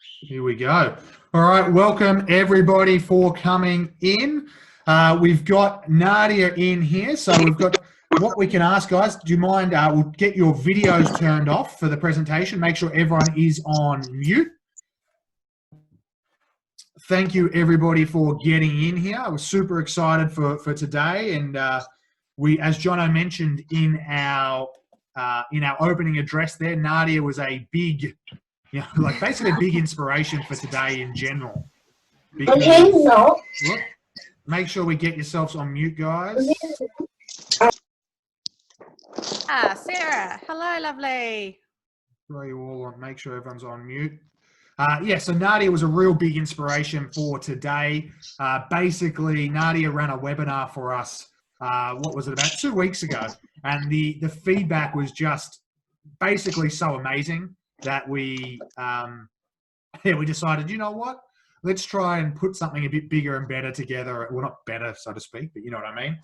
Here we go. All right, welcome everybody for coming in. We've got Nardia in here, so we've got what we can ask, guys. Do you mind? We'll get your videos turned off for the presentation. Make sure everyone is on mute. Thank you everybody for getting in here. I was super excited for today, and we, as Jono mentioned in our opening address, there, Nardia was a big. Yeah, like basically a big inspiration for today in general. Because, look, make sure we get yourselves on mute, guys. Sarah, hello, lovely. Throw you all on. Make sure everyone's on mute. Yeah, so Nardia was a real big inspiration for today. Basically, Nardia ran a webinar for us. What was it, about 2 weeks ago? And the feedback was just basically so amazing that we decided, you know what, let's try and put something a bit bigger and better together. Well, not better, so to speak, but you know what I mean.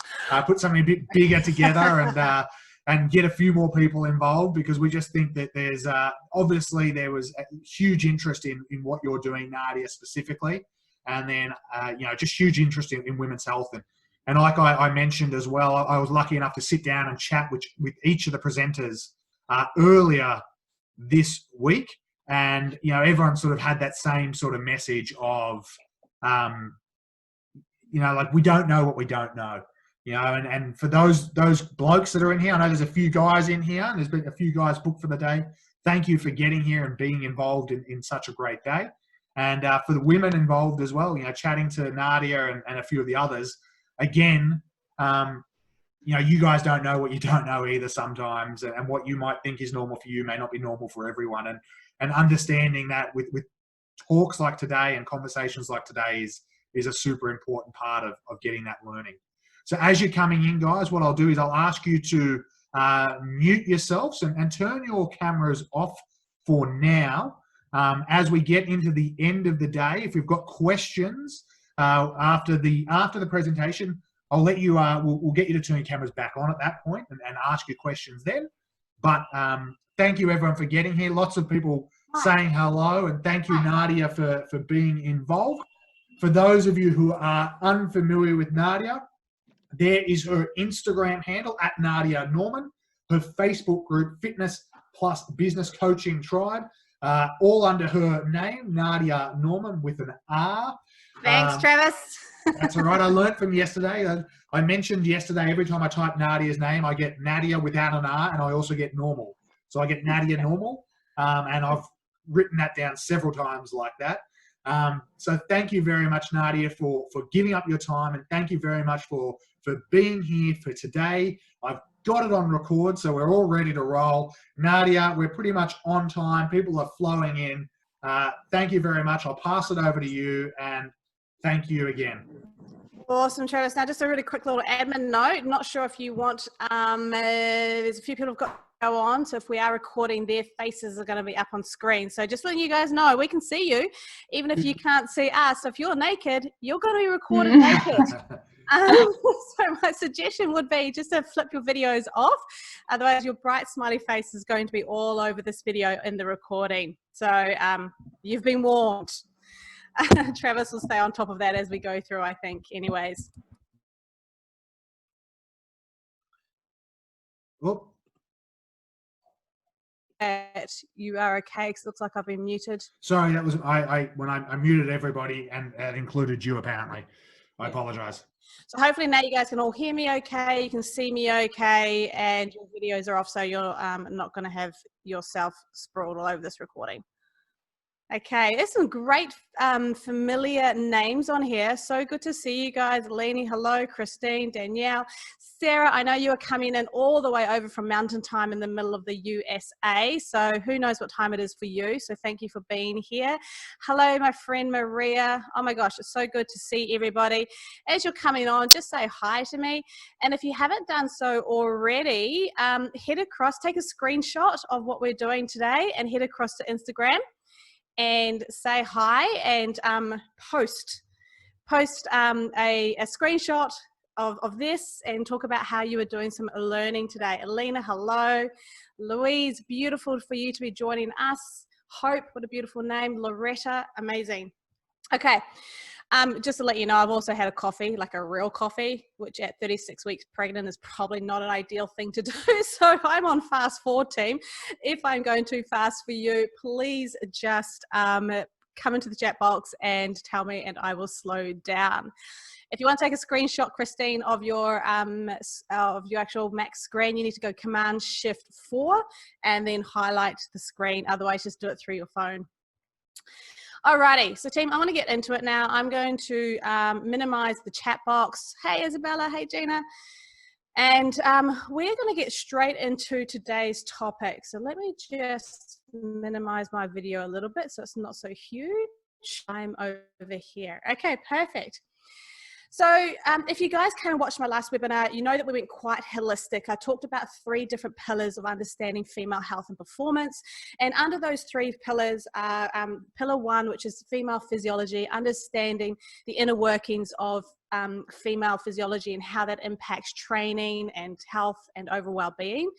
Put something a bit bigger together and get a few more people involved, because we just think that there's obviously there was a huge interest in what you're doing, Nardia, specifically, and then just huge interest in women's health. And like I mentioned as well, I was lucky enough to sit down and chat with each of the presenters earlier this week, and everyone sort of had that same sort of message of like, we don't know what we don't know, and for those blokes that are in here, I know there's a few guys in here, and there's been a few guys booked for the day. Thank you for getting here and being involved in such a great day. And for the women involved as well, chatting to Nardia and a few of the others, again, you guys don't know what you don't know either sometimes, and what you might think is normal for you may not be normal for everyone. And understanding that with talks like today and conversations like today is a super important part of getting that learning. So as you're coming in, guys, what I'll do is I'll ask you to mute yourselves and turn your cameras off for now. As we get into the end of the day, if we've got questions after the presentation, I'll let you, we'll get you to turn your cameras back on at that point and ask your questions then. But thank you everyone for getting here. Lots of people saying hello, and thank you, Nardia, for being involved. For those of you who are unfamiliar with Nardia, there is her Instagram handle at Nardia Norman, her Facebook group, Fitness Plus Business Coaching Tribe, all under her name, Nardia Norman with an R. Thanks, Travis. That's all right. I learned from yesterday. I mentioned yesterday, every time I type Nardia's name, I get Nadia without an R, and I also get normal. So I get Nardia Normal, and I've written that down several times like that. So thank you very much, Nardia, for giving up your time, and thank you very much for being here for today. I've got it on record, so we're all ready to roll. Nardia, we're pretty much on time. People are flowing in. Thank you very much. I'll pass it over to you, and thank you again. Awesome, Travis. Now, just a really quick little admin note. Not sure if you want, there's a few people who've got to go on. So if we are recording, their faces are going to be up on screen. So just letting you guys know, we can see you, even if you can't see us. So if you're naked, you're going to be recorded naked. So my suggestion would be just to flip your videos off. Otherwise, your bright smiley face is going to be all over this video in the recording. So you've been warned. Travis will stay on top of that as we go through, I think, anyways. Whoop. You are okay, because it looks like I've been muted. Sorry, that was when I muted everybody, and that included you apparently. I apologize. So hopefully now you guys can all hear me okay, you can see me okay, and your videos are off, so you're not going to have yourself sprawled all over this recording. Okay, there's some great familiar names on here. So good to see you guys. Leni, hello. Christine, Danielle, Sarah, I know you are coming in all the way over from Mountain Time in the middle of the USA. So who knows what time it is for you. So thank you for being here. Hello, my friend Maria. Oh my gosh, it's so good to see everybody. As you're coming on, just say hi to me. And if you haven't done so already, head across, take a screenshot of what we're doing today and head across to Instagram and say hi and post a screenshot of this and talk about how you are doing some learning today. Alina, hello. Louise, beautiful for you to be joining us. Hope, what a beautiful name. Loretta, amazing. Okay. Just to let you know, I've also had a coffee, like a real coffee, which at 36 weeks pregnant is probably not an ideal thing to do. So I'm on fast forward, team. If I'm going too fast for you, please just come into the chat box and tell me, and I will slow down. If you want to take a screenshot, Christine, of your actual Mac screen, you need to go Command-Shift-4 and then highlight the screen. Otherwise, just do it through your phone. Alrighty, so team, I want to get into it now. I'm going to minimize the chat box. Hey, Isabella. Hey, Gina. And we're going to get straight into today's topic. So let me just minimize my video a little bit so it's not so huge. I'm over here. Okay, perfect. So if you guys kind of watched my last webinar, you know that we went quite holistic. I talked about 3 different pillars of understanding female health and performance. And under those 3 pillars are pillar 1, which is female physiology, understanding the inner workings of female physiology and how that impacts training and health and overall well-being.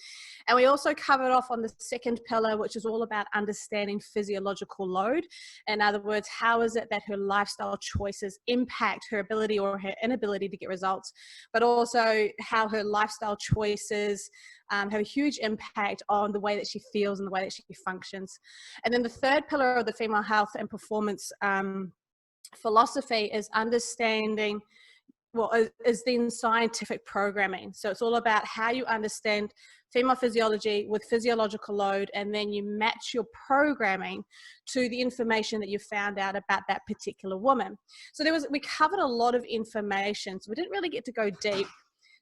And we also covered off on the 2nd pillar, which is all about understanding physiological load. In other words, how is it that her lifestyle choices impact her ability or her inability to get results, but also how her lifestyle choices have a huge impact on the way that she feels and the way that she functions. And then the 3rd pillar of the female health and performance philosophy is understanding, is then scientific programming. So it's all about how you understand female physiology with physiological load, and then you match your programming to the information that you found out about that particular woman. So we covered a lot of information, so we didn't really get to go deep.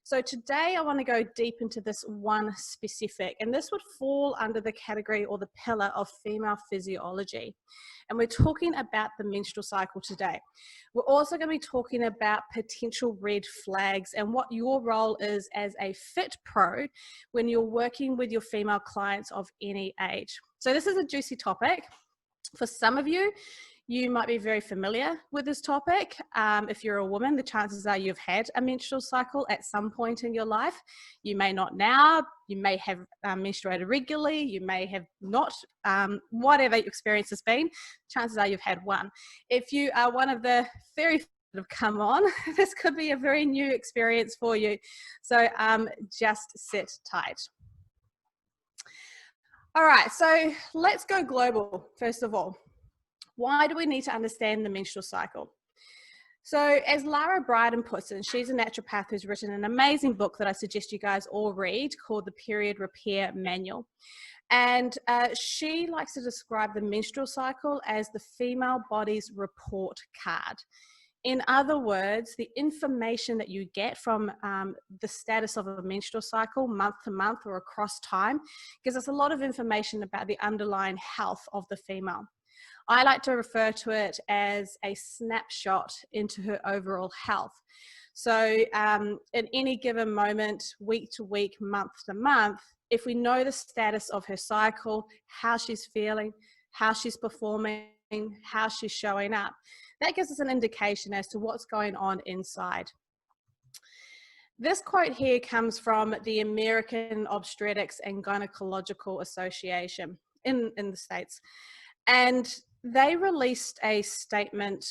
So today I want to go deep into this one specific, and this would fall under the category or the pillar of female physiology. And we're talking about the menstrual cycle today. We're also going to be talking about potential red flags and what your role is as a fit pro when you're working with your female clients of any age. So this is a juicy topic. For some of you, you might be very familiar with this topic. If you're a woman, the chances are you've had a menstrual cycle at some point in your life. You may not now. You may have menstruated regularly. You may have not. Whatever your experience has been, chances are you've had one. If you are one of the very few that have come on, this could be a very new experience for you. So just sit tight. All right, so let's go global, first of all. Why do we need to understand the menstrual cycle? So as Lara Bryden puts it, and she's a naturopath who's written an amazing book that I suggest you guys all read called The Period Repair Manual. And she likes to describe the menstrual cycle as the female body's report card. In other words, the information that you get from the status of a menstrual cycle month to month or across time gives us a lot of information about the underlying health of the female. I like to refer to it as a snapshot into her overall health. So in any given moment, week to week, month to month, if we know the status of her cycle, how she's feeling, how she's performing, how she's showing up, that gives us an indication as to what's going on inside. This quote here comes from the American Obstetrics and Gynecological Association in the States. And they released a statement,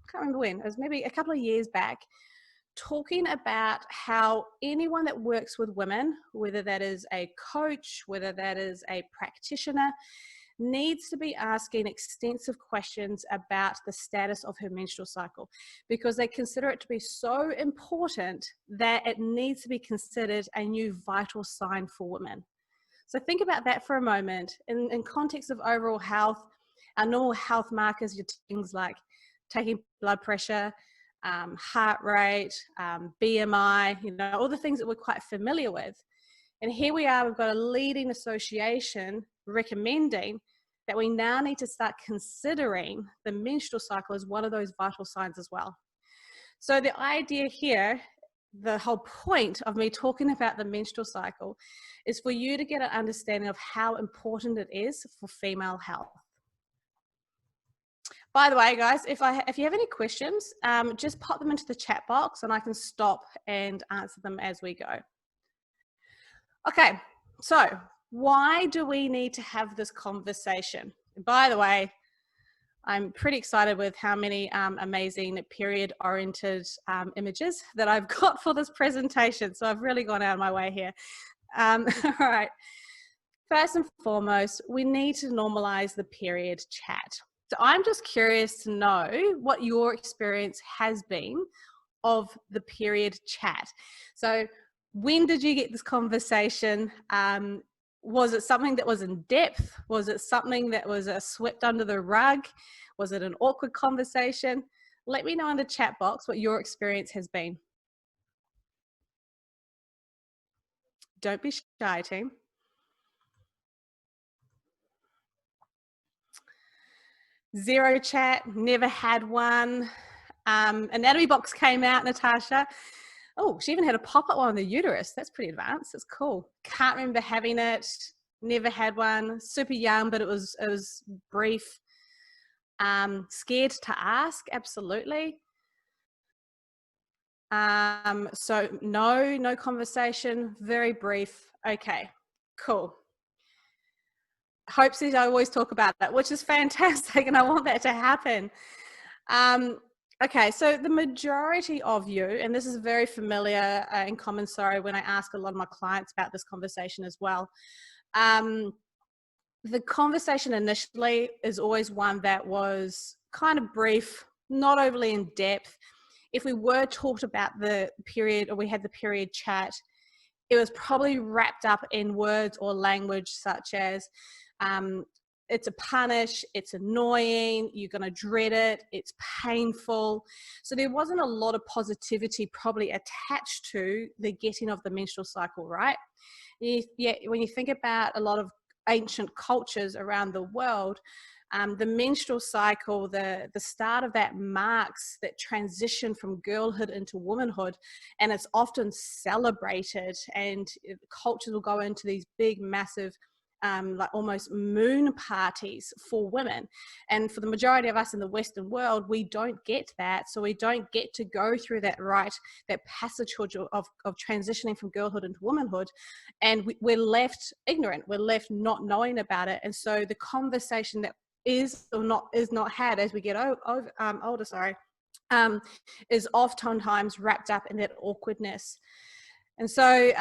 I can't remember when, it was maybe a couple of years back, talking about how anyone that works with women, whether that is a coach, whether that is a practitioner, needs to be asking extensive questions about the status of her menstrual cycle, because they consider it to be so important that it needs to be considered a new vital sign for women. So think about that for a moment. In context of overall health, our normal health markers are things like taking blood pressure, heart rate, BMI, all the things that we're quite familiar with. And here we are, we've got a leading association recommending that we now need to start considering the menstrual cycle as one of those vital signs as well. So the idea here, the whole point of me talking about the menstrual cycle is for you to get an understanding of how important it is for female health. By the way, guys, if you have any questions, just pop them into the chat box and I can stop and answer them as we go. Okay, so why do we need to have this conversation? By the way, I'm pretty excited with how many amazing period-oriented images that I've got for this presentation. So I've really gone out of my way here. All right. First and foremost, we need to normalize the period chat. So I'm just curious to know what your experience has been of the period chat. So when did you get this conversation? Was it something that was in depth? Was it something that was swept under the rug? Was it an awkward conversation? Let me know in the chat box what your experience has been. Don't be shy, team. Zero chat, never had one. Anatomy box came out, Natasha. Oh, she even had a pop-up one on the uterus. That's pretty advanced. That's cool. Can't remember having it. Never had one. Super young, but it was brief. Scared to ask, absolutely. So no conversation. Very brief. Okay, cool. Hopes I always talk about that, which is fantastic, and I want that to happen. Okay, so the majority of you, and this is very familiar and common, sorry, when I ask a lot of my clients about this conversation as well. The conversation initially is always one that was kind of brief, not overly in depth. If we were talked about the period, or we had the period chat, it was probably wrapped up in words or language such as, it's a punish, it's annoying, you're going to dread it, it's painful. So there wasn't a lot of positivity probably attached to the getting of the menstrual cycle, right? Yeah, when you think about a lot of ancient cultures around the world, the menstrual cycle, the start of that marks that transition from girlhood into womanhood, and it's often celebrated, and cultures will go into these big, massive, like almost moon parties for women. And for the majority of us in the Western world, we don't get that. So we don't get to go through that that passage of transitioning from girlhood into womanhood. And we're left ignorant. We're left not knowing about it. And so the conversation that is not had as we get older, is oftentimes wrapped up in that awkwardness. And so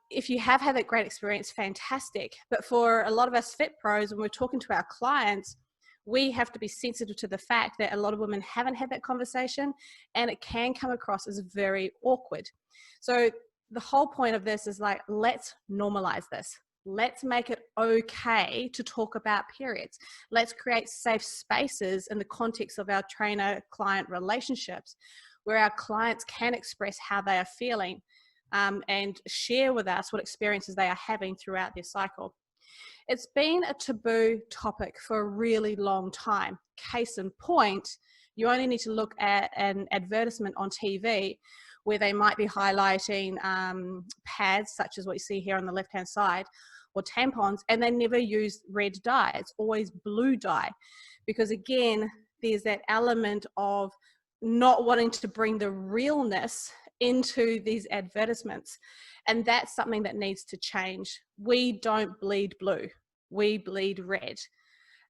if you have had that great experience, fantastic. But for a lot of us fit pros, when we're talking to our clients, we have to be sensitive to the fact that a lot of women haven't had that conversation, and it can come across as very awkward. So the whole point of this is like, let's normalize this. Let's make it okay to talk about periods. Let's create safe spaces in the context of our trainer-client relationships where our clients can express how they are feeling, and share with us what experiences they are having throughout their cycle. It's been a taboo topic for a really long time. Case in point, you only need to look at an advertisement on TV where they might be highlighting pads, such as what you see here on the left-hand side, or tampons, and they never use red dye. It's always blue dye, because again, there's that element of not wanting to bring the realness into these advertisements. And that's something that needs to change. We don't bleed blue, we bleed red.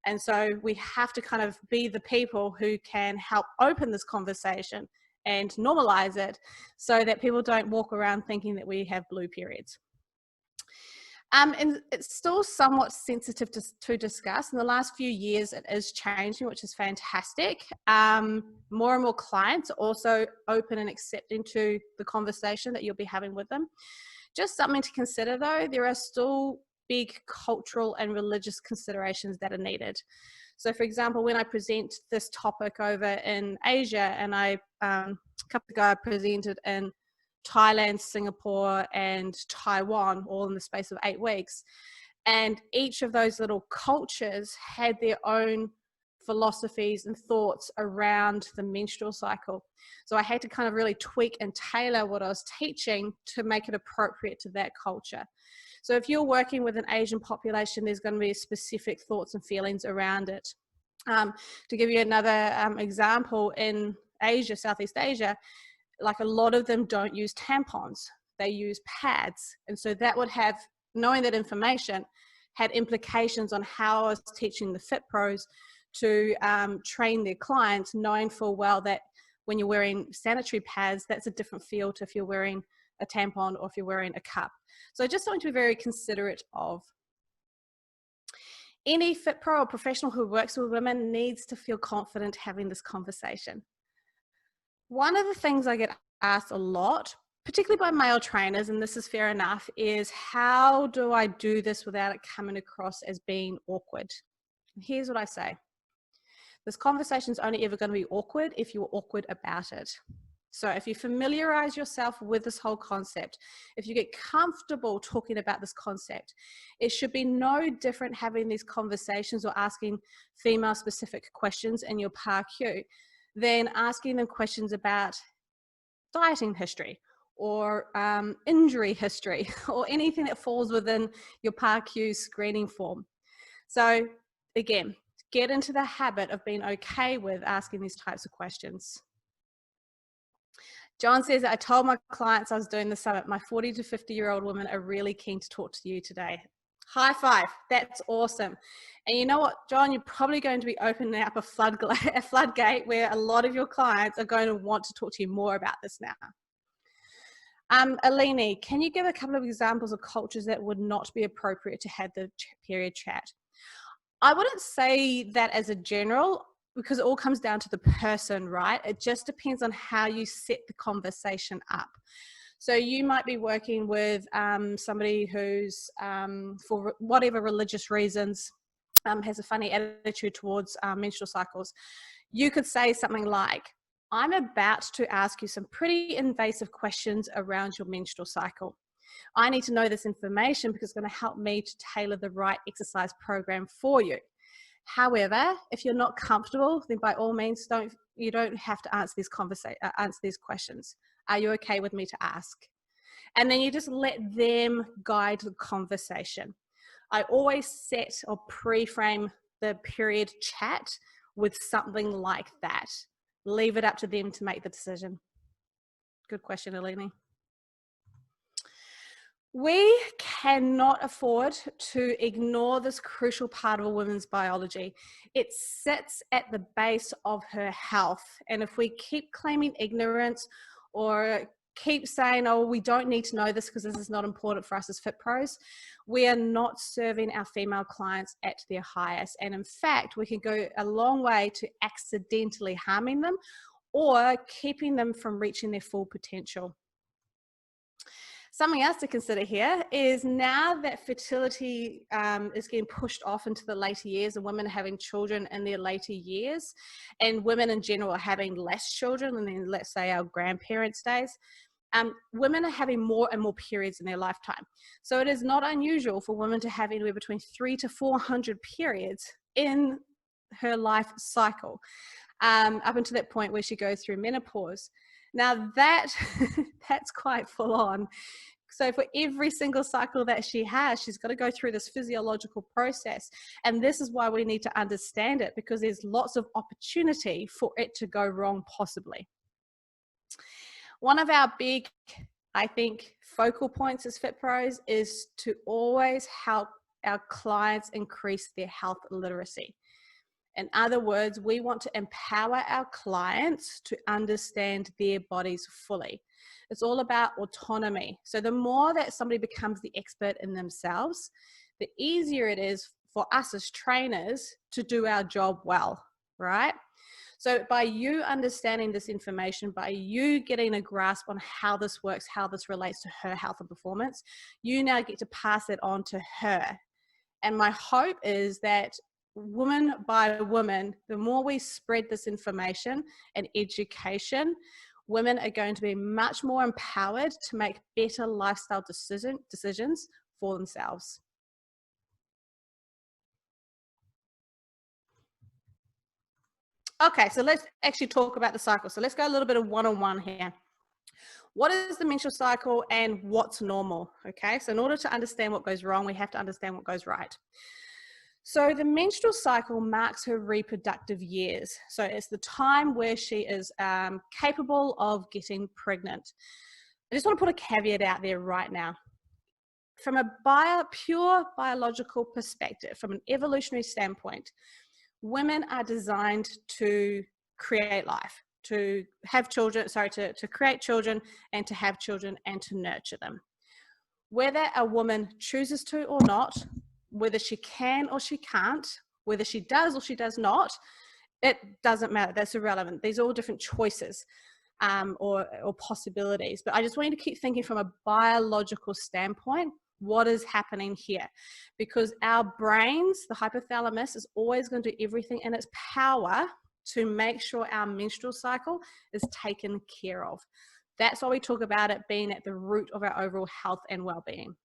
And so we have to kind of be the people who can help open this conversation and normalize it so that people don't walk around thinking that we have blue periods. And it's still somewhat sensitive to discuss. In the last few years, it is changing, which is fantastic. More and more clients are also open and accepting to the conversation that you'll be having with them. Just something to consider though, there are still big cultural and religious considerations that are needed. So for example, when I present this topic over in Asia, and a couple ago I presented in Thailand, Singapore, and Taiwan, all in the space of 8 weeks. And each of those little cultures had their own philosophies and thoughts around the menstrual cycle. So I had to kind of really tweak and tailor what I was teaching to make it appropriate to that culture. So if you're working with an Asian population, there's going to be specific thoughts and feelings around it. To give you another example, in Asia, Southeast Asia, like a lot of them don't use tampons, they use pads. And so that would have, knowing that information, had implications on how I was teaching the Fit Pros to train their clients, knowing full well that when you're wearing sanitary pads, that's a different feel to if you're wearing a tampon or if you're wearing a cup. So I just want to be very considerate of. Any Fit Pro or professional who works with women needs to feel confident having this conversation. One of the things I get asked a lot, particularly by male trainers, and this is fair enough, is how do I do this without it coming across as being awkward? And here's what I say. This conversation is only ever going to be awkward if you're awkward about it. So if you familiarize yourself with this whole concept, if you get comfortable talking about this concept, it should be no different having these conversations or asking female specific questions in your PARQ than asking them questions about dieting history or injury history or anything that falls within your PARQ screening form. So again, get into the habit of being okay with asking these types of questions. John says, I told my clients I was doing the summit. My 40 to 50-year-old women are really keen to talk to you today. High five. That's awesome. And you know what, John, you're probably going to be opening up a floodgate where a lot of your clients are going to want to talk to you more about this now. Alini, can you give a couple of examples of cultures that would not be appropriate to have the period chat? I wouldn't say that as a general, because it all comes down to the person, right? It just depends on how you set the conversation up. So you might be working with somebody who's, for whatever religious reasons, has a funny attitude towards menstrual cycles. You could say something like, I'm about to ask you some pretty invasive questions around your menstrual cycle. I need to know this information because it's going to help me to tailor the right exercise program for you. However, if you're not comfortable, then by all means, you don't have to answer these questions. Are you okay with me to ask? And then you just let them guide the conversation. I always set or pre-frame the period chat with something like that. Leave it up to them to make the decision. Good question, Eleni. We cannot afford to ignore this crucial part of a woman's biology. It sits at the base of her health. And if we keep claiming ignorance or keep saying, oh, we don't need to know this because this is not important for us as Fit Pros, we are not serving our female clients at their highest. And in fact, we can go a long way to accidentally harming them or keeping them from reaching their full potential. Something else to consider here is now that fertility is getting pushed off into the later years and women are having children in their later years, and women in general are having less children than in, let's say, our grandparents' days, women are having more and more periods in their lifetime. So it is not unusual for women to have anywhere between 300 to 400 periods in her life cycle, up until that point where she goes through menopause. Now that's quite full on. So for every single cycle that she has, she's got to go through this physiological process. And this is why we need to understand it, because there's lots of opportunity for it to go wrong possibly. One of our big, I think, focal points as Fit Pros is to always help our clients increase their health literacy. In other words, we want to empower our clients to understand their bodies fully. It's all about autonomy. So the more that somebody becomes the expert in themselves, the easier it is for us as trainers to do our job well, right? So by you understanding this information, by you getting a grasp on how this works, how this relates to her health and performance, you now get to pass it on to her. And my hope is that woman by woman, the more we spread this information and education, women are going to be much more empowered to make better lifestyle decisions for themselves. Okay, so let's actually talk about the cycle. So let's go a little bit of one-on-one here. What is the menstrual cycle and what's normal? Okay, so in order to understand what goes wrong, we have to understand what goes right. So the menstrual cycle marks her reproductive years. So it's the time where she is capable of getting pregnant. I just want to put a caveat out there right now. from a pure biological perspective, from an evolutionary standpoint, women are designed to create life, to have children, to create children and to have children and to nurture them. Whether a woman chooses to or not, whether she can or she can't, whether she does or she does not, it doesn't matter. That's irrelevant. These are all different choices or possibilities. But I just want you to keep thinking from a biological standpoint, what is happening here? Because our brains, the hypothalamus, is always going to do everything in its power to make sure our menstrual cycle is taken care of. That's why we talk about it being at the root of our overall health and well-being.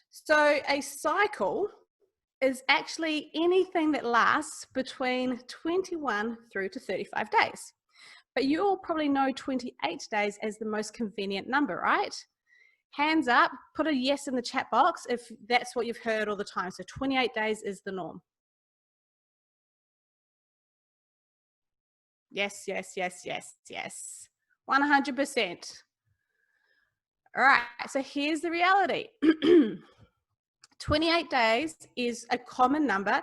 So a cycle is actually anything that lasts between 21 through to 35 days. But you all probably know 28 days as the most convenient number, right? Hands up, put a yes in the chat box if that's what you've heard all the time. So 28 days is the norm. Yes, yes, yes, yes, yes. 100%. All right, so here's the reality. 28 days is a common number.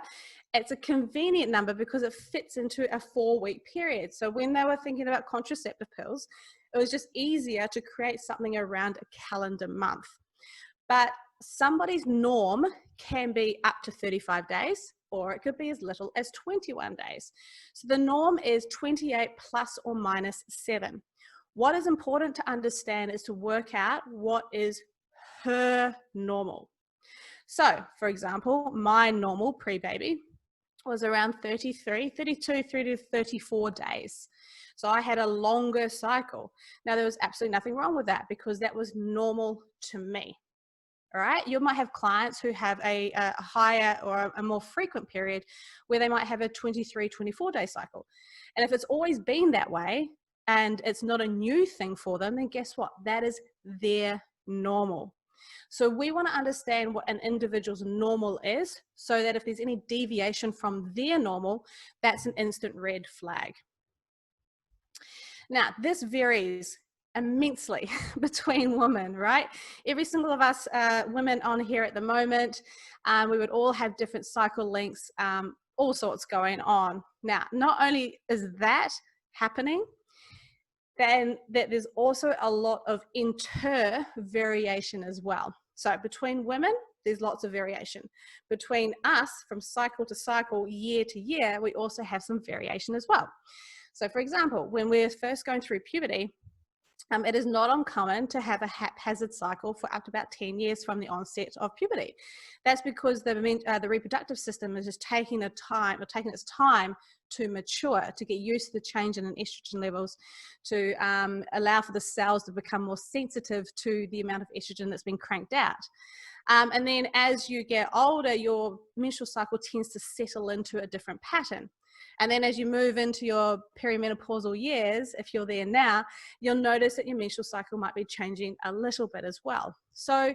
It's a convenient number because it fits into a 4-week period. So when they were thinking about contraceptive pills, it was just easier to create something around a calendar month. But somebody's norm can be up to 35 days, or it could be as little as 21 days. So the norm is 28 plus or minus 7. What is important to understand is to work out what is her normal. So, for example, my normal pre-baby was around 32 through to 34 days. So I had a longer cycle. Now, there was absolutely nothing wrong with that because that was normal to me. All right, you might have clients who have a higher or a more frequent period where they might have a 23, 24-day cycle. And if it's always been that way and it's not a new thing for them, then guess what? That is their normal. So we want to understand what an individual's normal is so that if there's any deviation from their normal, that's an instant red flag. Now, this varies immensely between women, right? Every single of us women on here at the moment, we would all have different cycle lengths, all sorts going on. Now, not only is that happening, then that there's also a lot of inter-variation as well. So between women, there's lots of variation. Between us, from cycle to cycle, year to year, we also have some variation as well. So for example, when we're first going through puberty, it is not uncommon to have a haphazard cycle for up to about 10 years from the onset of puberty. That's because the reproductive system is just taking its time to mature, to get used to the change in estrogen levels, to allow for the cells to become more sensitive to the amount of estrogen that's been cranked out. And then as you get older, your menstrual cycle tends to settle into a different pattern. And then as you move into your perimenopausal years, if you're there now, you'll notice that your menstrual cycle might be changing a little bit as well. So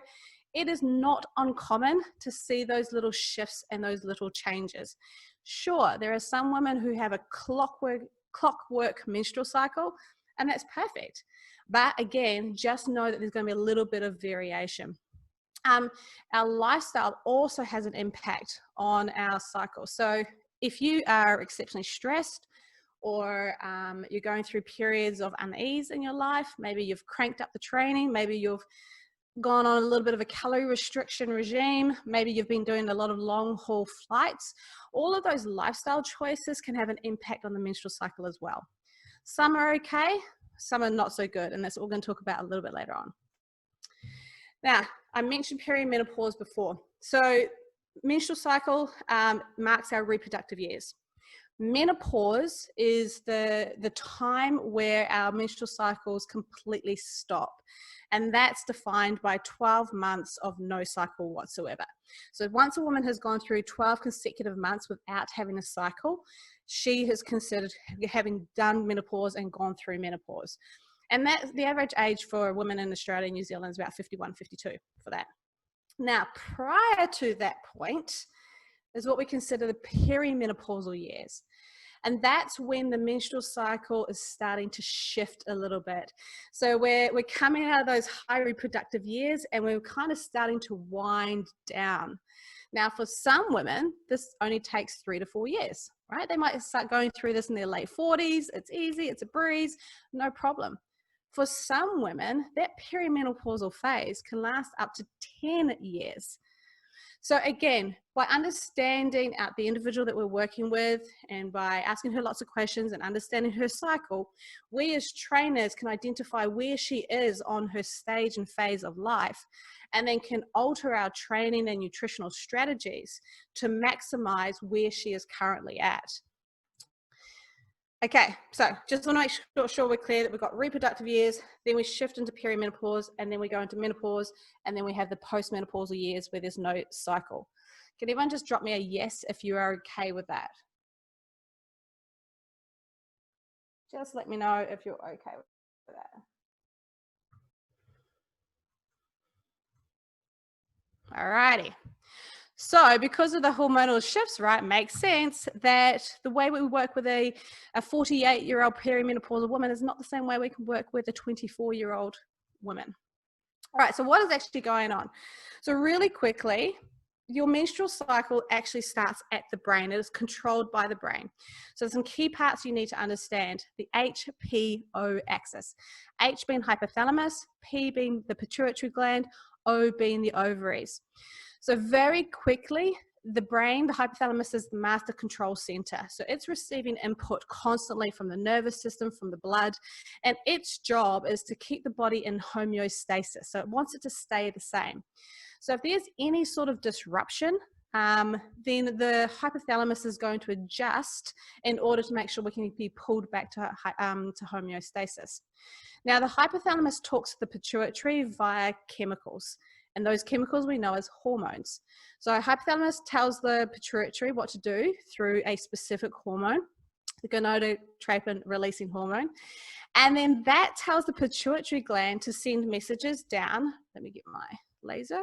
it is not uncommon to see those little shifts and those little changes. Sure, there are some women who have a clockwork menstrual cycle, and that's perfect. But again, just know that there's going to be a little bit of variation. Our lifestyle also has an impact on our cycle. So if you are exceptionally stressed, or you're going through periods of unease in your life, maybe you've cranked up the training, maybe you've gone on a little bit of a calorie restriction regime, maybe you've been doing a lot of long haul flights, all of those lifestyle choices can have an impact on the menstrual cycle as well. Some are okay, some are not so good, and that's what we're going to talk about a little bit later on. Now, I mentioned perimenopause before. So menstrual cycle marks our reproductive years. Menopause is the time where our menstrual cycles completely stop. And that's defined by 12 months of no cycle whatsoever. So once a woman has gone through 12 consecutive months without having a cycle, she is considered having done menopause and gone through menopause. And that's the average age for women in Australia and New Zealand is about 51, 52 for that. Now, prior to that point is what we consider the perimenopausal years. And that's when the menstrual cycle is starting to shift a little bit. So we're coming out of those high reproductive years and we're kind of starting to wind down. Now, for some women, this only takes 3 to 4 years, right? They might start going through this in their late 40s. It's easy, it's a breeze, no problem. For some women, that perimenopausal phase can last up to 10 years. So again, by understanding the individual that we're working with and by asking her lots of questions and understanding her cycle, we as trainers can identify where she is on her stage and phase of life, and then can alter our training and nutritional strategies to maximize where she is currently at. Okay, so just want to make sure we're clear that we've got reproductive years, then we shift into perimenopause, and then we go into menopause, and then we have the postmenopausal years where there's no cycle. Can everyone just drop me a yes if you are okay with that? Just let me know if you're okay with that. All righty. So because of the hormonal shifts, right, it makes sense that the way we work with a 48-year-old perimenopausal woman is not the same way we can work with a 24-year-old woman. All right, so what is actually going on? So really quickly, your menstrual cycle actually starts at the brain. It is controlled by the brain. So some key parts you need to understand: the HPO axis. H being hypothalamus, P being the pituitary gland, O being the ovaries. So very quickly, the brain, the hypothalamus, is the master control center. So it's receiving input constantly from the nervous system, from the blood, and its job is to keep the body in homeostasis. So it wants it to stay the same. So if there's any sort of disruption, then the hypothalamus is going to adjust in order to make sure we can be pulled back to homeostasis. Now, the hypothalamus talks to the pituitary via chemicals. And those chemicals we know as hormones. So hypothalamus tells the pituitary what to do through a specific hormone, the gonadotropin releasing hormone. And then that tells the pituitary gland to send messages down. Let me get my laser.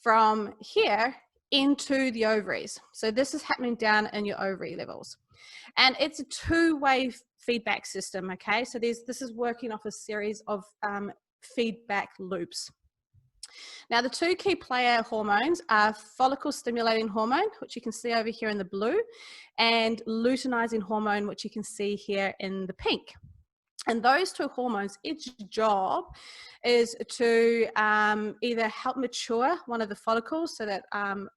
From here into the ovaries. So this is happening down in your ovary levels. And it's a two-way feedback system, okay? So this is working off a series of feedback loops. Now, the two key player hormones are follicle stimulating hormone, which you can see over here in the blue, and luteinizing hormone, which you can see here in the pink. And those two hormones, its job is to either help mature one of the follicles so that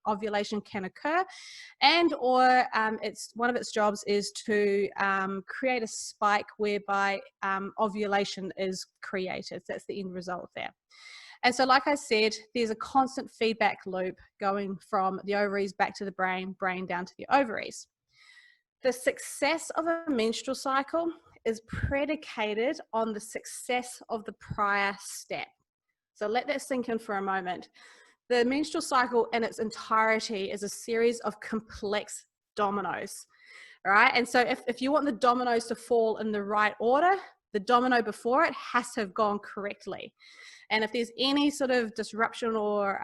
ovulation can occur, and or one of its jobs is to create a spike whereby ovulation is created. So that's the end result there. And so, like I said, there's a constant feedback loop going from the ovaries back to the brain, brain down to the ovaries. The success of a menstrual cycle is predicated on the success of the prior step. So let that sink in for a moment. The menstrual cycle in its entirety is a series of complex dominoes, all right? And so if you want the dominoes to fall in the right order, the domino before it has to have gone correctly. And if there's any sort of disruption or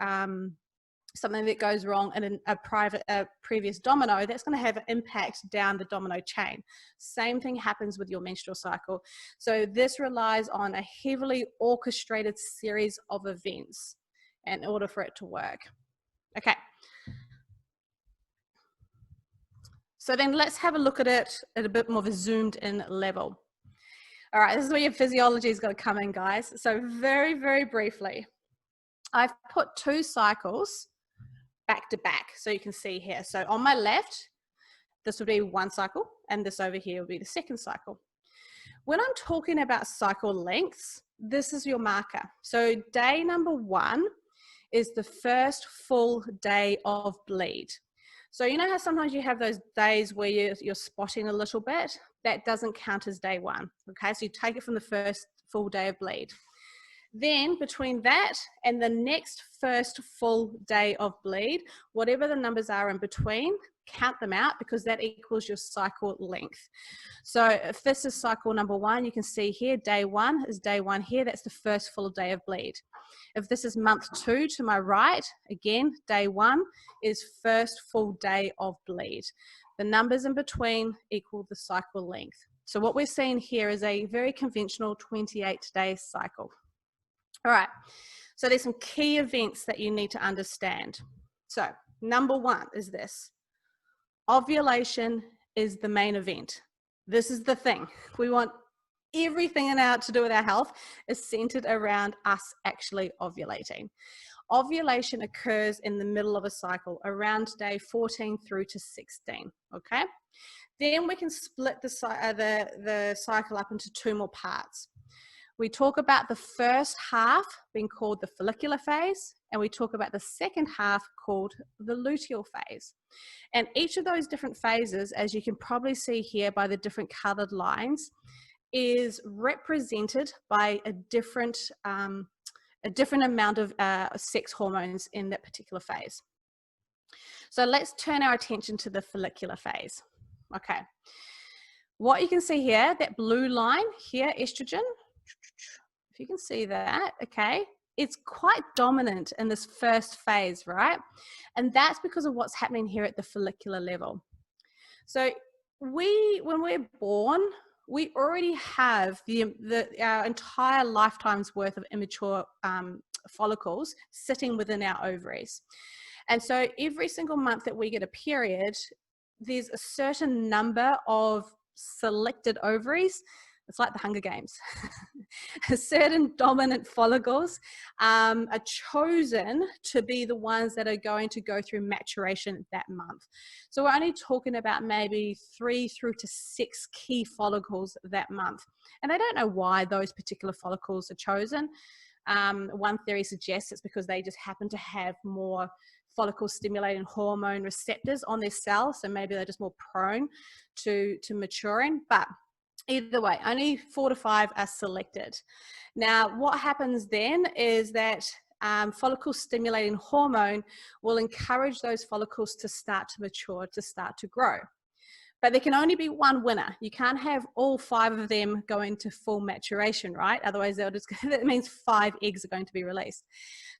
something that goes wrong in a previous domino, that's going to have an impact down the domino chain. Same thing happens with your menstrual cycle. So this relies on a heavily orchestrated series of events in order for it to work. Okay. So then let's have a look at it at a bit more of a zoomed in level. All right, this is where your physiology is going to come in, guys. So very, very briefly, I've put two cycles back to back, so you can see here. So on my left, this would be one cycle, and this over here would be the second cycle. When I'm talking about cycle lengths, this is your marker. So day number 1 is the first full day of bleed. So you know how sometimes you have those days where you're spotting a little bit? That doesn't count as day 1, okay? So you take it from the first full day of bleed. Then between that and the next first full day of bleed, whatever the numbers are in between, count them out because that equals your cycle length. So if this is cycle number 1, you can see here, day 1 is day 1 here. That's the first full day of bleed. If this is month 2 to my right, again, day 1 is first full day of bleed. The numbers in between equal the cycle length. So what we're seeing here is a very conventional 28-day cycle. All right, so there's some key events that you need to understand. So number one is this: ovulation is the main event. This is the thing. We want everything in our to do with our health is centered around us actually ovulating. Ovulation occurs in the middle of a cycle, around day 14 through to 16, okay? Then we can split the cycle up into two more parts. We talk about the first half being called the follicular phase, and we talk about the second half called the luteal phase. And each of those different phases, as you can probably see here by the different colored lines, is represented by a different amount of sex hormones in that particular phase. So let's turn our attention to the follicular phase. Okay, what you can see here, that blue line here, estrogen, if you can see that, okay, it's quite dominant in this first phase, right? And that's because of what's happening here at the follicular level. So when we're born, we already have our entire lifetime's worth of immature follicles sitting within our ovaries. And so every single month that we get a period, there's a certain number of selected ovaries. It's like the Hunger Games. Certain dominant follicles are chosen to be the ones that are going to go through maturation that month. So we're only talking about maybe 3 through to 6 key follicles that month. And they don't know why those particular follicles are chosen. One theory suggests it's because they just happen to have more follicle stimulating hormone receptors on their cells, so maybe they're just more prone to maturing. But either way, only 4 to 5 are selected. Now, what happens then is that follicle stimulating hormone will encourage those follicles to start to mature, to start to grow. But there can only be one winner. You can't have all 5 of them going to full maturation, right? Otherwise, that means 5 eggs are going to be released.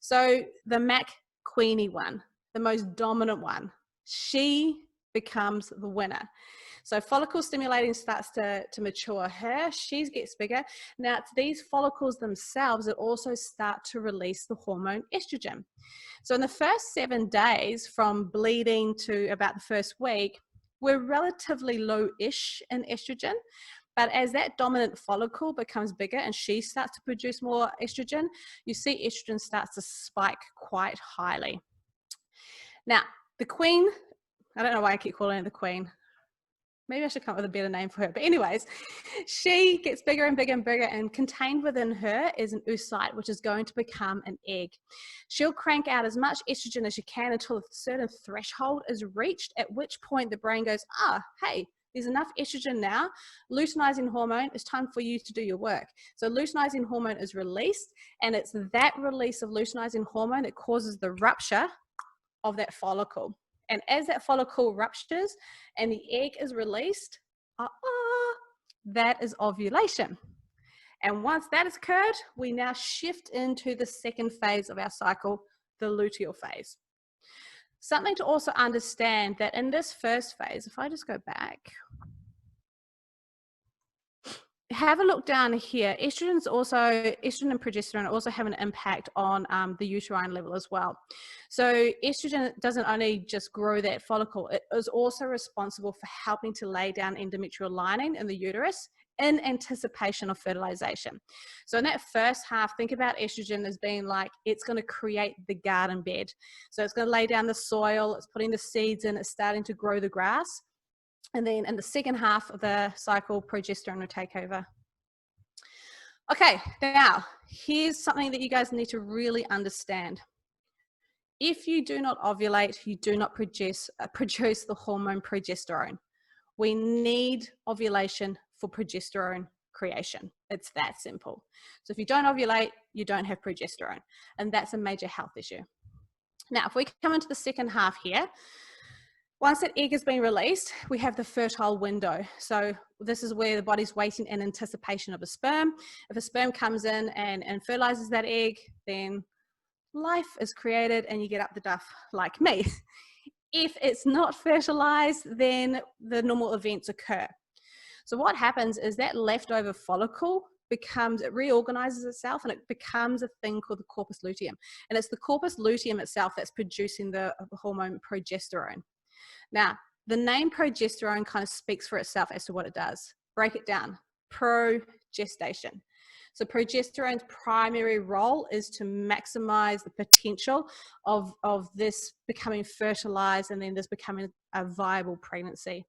So the Mac Queenie one, the most dominant one, she becomes the winner. So follicle stimulating starts to mature her, she gets bigger. Now it's these follicles themselves that also start to release the hormone estrogen. So in the first 7 days from bleeding to about the first week, we're relatively low-ish in estrogen. But as that dominant follicle becomes bigger and she starts to produce more estrogen, you see estrogen starts to spike quite highly. Now, the queen, I don't know why I keep calling her the queen. Maybe I should come up with a better name for her. But anyways, she gets bigger and bigger and bigger, and contained within her is an oocyte, which is going to become an egg. She'll crank out as much estrogen as she can until a certain threshold is reached, at which point the brain goes, hey, there's enough estrogen now. Luteinizing hormone, it's time for you to do your work. So luteinizing hormone is released, and it's that release of luteinizing hormone that causes the rupture of that follicle. And as that follicle ruptures and the egg is released, that is ovulation. And once that has occurred, we now shift into the second phase of our cycle, the luteal phase. Something to also understand that in this first phase, if I just go back, have a look down here. Estrogen and progesterone also have an impact on the uterine level as well. So estrogen doesn't only just grow that follicle, it is also responsible for helping to lay down endometrial lining in the uterus in anticipation of fertilization. So in that first half, think about estrogen as being like, it's going to create the garden bed. So it's going to lay down the soil, it's putting the seeds in, it's starting to grow the grass. And then in the second half of the cycle, progesterone will take over. Okay, now here's something that you guys need to really understand. If you do not ovulate, you do not produce the hormone progesterone. We need ovulation for progesterone creation. It's that simple. So if you don't ovulate, you don't have progesterone, and that's a major health issue. Now, if we come into the second half here, once that egg has been released, we have the fertile window. So this is where the body's waiting in anticipation of a sperm. If a sperm comes in and fertilizes that egg, then life is created and you get up the duff like me. If it's not fertilized, then the normal events occur. So what happens is that leftover follicle it reorganizes itself and it becomes a thing called the corpus luteum. And it's the corpus luteum itself that's producing the hormone progesterone. Now, the name progesterone kind of speaks for itself as to what it does. Break it down. Progestation. So progesterone's primary role is to maximize the potential of this becoming fertilized and then this becoming a viable pregnancy.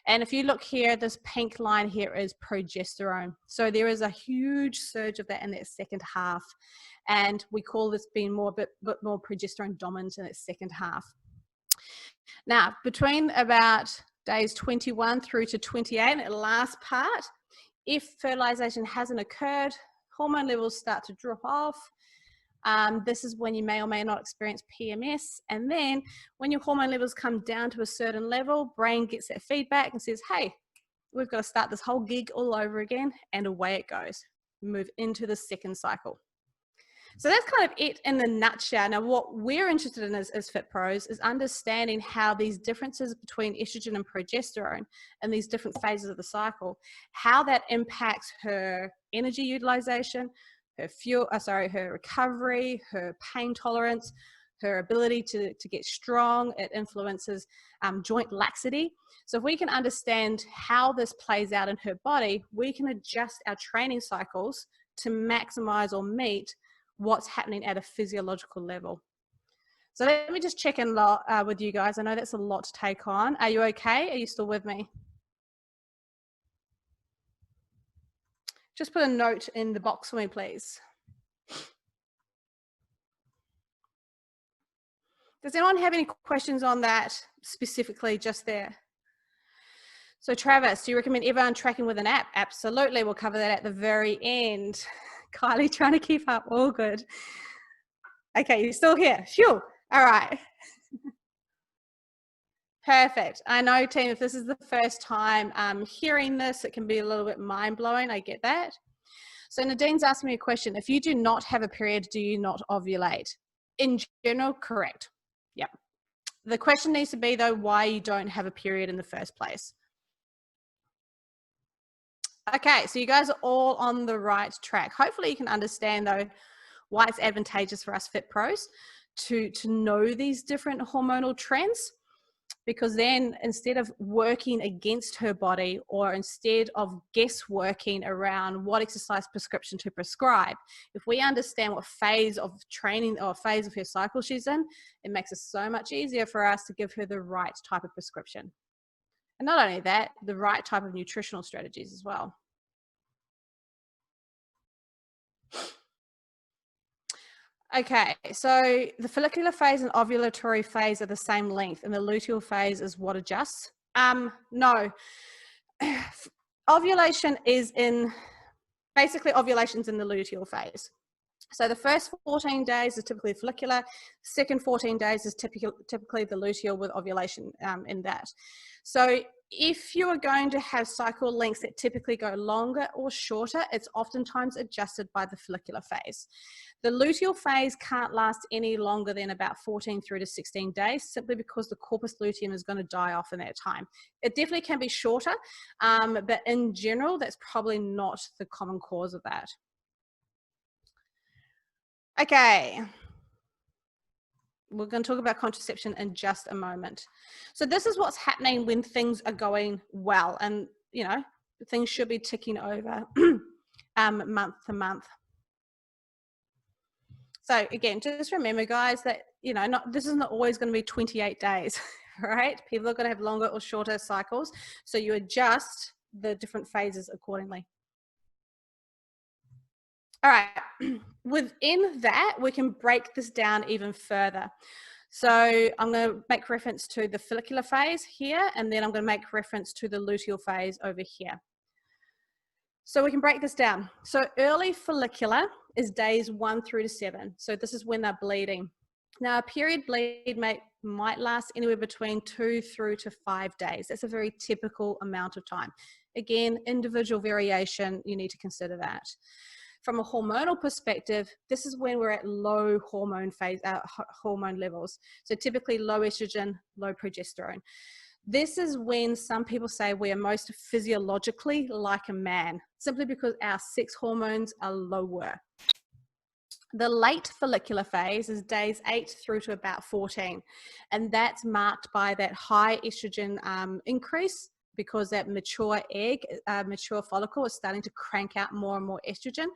And if you look here, this pink line here is progesterone. So there is a huge surge of that in that second half. And we call this being a bit more progesterone dominant in its second half. Now, between about days 21 through to 28, the last part, if fertilization hasn't occurred, hormone levels start to drop off. This is when you may or may not experience PMS. And then when your hormone levels come down to a certain level, brain gets that feedback and says, hey, we've got to start this whole gig all over again. And away it goes. Move into the second cycle. So that's kind of it in a nutshell. Now, what we're interested in as Fit Pros is understanding how these differences between estrogen and progesterone and these different phases of the cycle, how that impacts her energy utilization, her recovery, her pain tolerance, her ability to get strong. It influences joint laxity. So if we can understand how this plays out in her body, we can adjust our training cycles to maximize or meet what's happening at a physiological level. So let me just check in with you guys. I know that's a lot to take on. Are you okay? Are you still with me? Just put a note in the box for me, please. Does anyone have any questions on that specifically just there? So Travis, do you recommend everyone tracking with an app? Absolutely. We'll cover that at the very end. Kylie trying to keep up. All good. Okay, you're still here. Phew. All right. Perfect. I know, team, if this is the first time hearing this, it can be a little bit mind-blowing. I get that. So Nadine's asking me a question. If you do not have a period, do you not ovulate? In general, correct. Yep. The question needs to be, though, why you don't have a period in the first place. Okay, so you guys are all on the right track. Hopefully you can understand, though, why it's advantageous for us Fit Pros to know these different hormonal trends, because then instead of working against her body or instead of guessworking around what exercise prescription to prescribe, if we understand what phase of training or phase of her cycle she's in, it makes it so much easier for us to give her the right type of prescription. And not only that, the right type of nutritional strategies as well. Okay, so the follicular phase and ovulatory phase are the same length, and the luteal phase is what adjusts? No. Ovulation is basically ovulation's in the luteal phase. So the first 14 days is typically follicular, second 14 days is typically the luteal with ovulation in that. So if you are going to have cycle lengths that typically go longer or shorter, it's oftentimes adjusted by the follicular phase. The luteal phase can't last any longer than about 14 through to 16 days, simply because the corpus luteum is going to die off in that time. It definitely can be shorter, but in general, that's probably not the common cause of that. Okay. We're going to talk about contraception in just a moment. So this is what's happening when things are going well, and you know, things should be ticking over month to month. So again, just remember, guys, that you know, this is not always going to be 28 days, right? People are going to have longer or shorter cycles, so you adjust the different phases accordingly. All right, within that, we can break this down even further. So I'm going to make reference to the follicular phase here, and then I'm going to make reference to the luteal phase over here. So we can break this down. So early follicular is days 1 through to 7. So this is when they're bleeding. Now, a period bleed might last anywhere between 2 through to 5 days. That's a very typical amount of time. Again, individual variation, you need to consider that. From a hormonal perspective, this is when we're at low hormone phase, hormone levels. So typically low estrogen, low progesterone. This is when some people say we are most physiologically like a man, simply because our sex hormones are lower. The late follicular phase is days 8 through to about 14, and that's marked by that high estrogen increase, because that mature egg, mature follicle is starting to crank out more and more estrogen,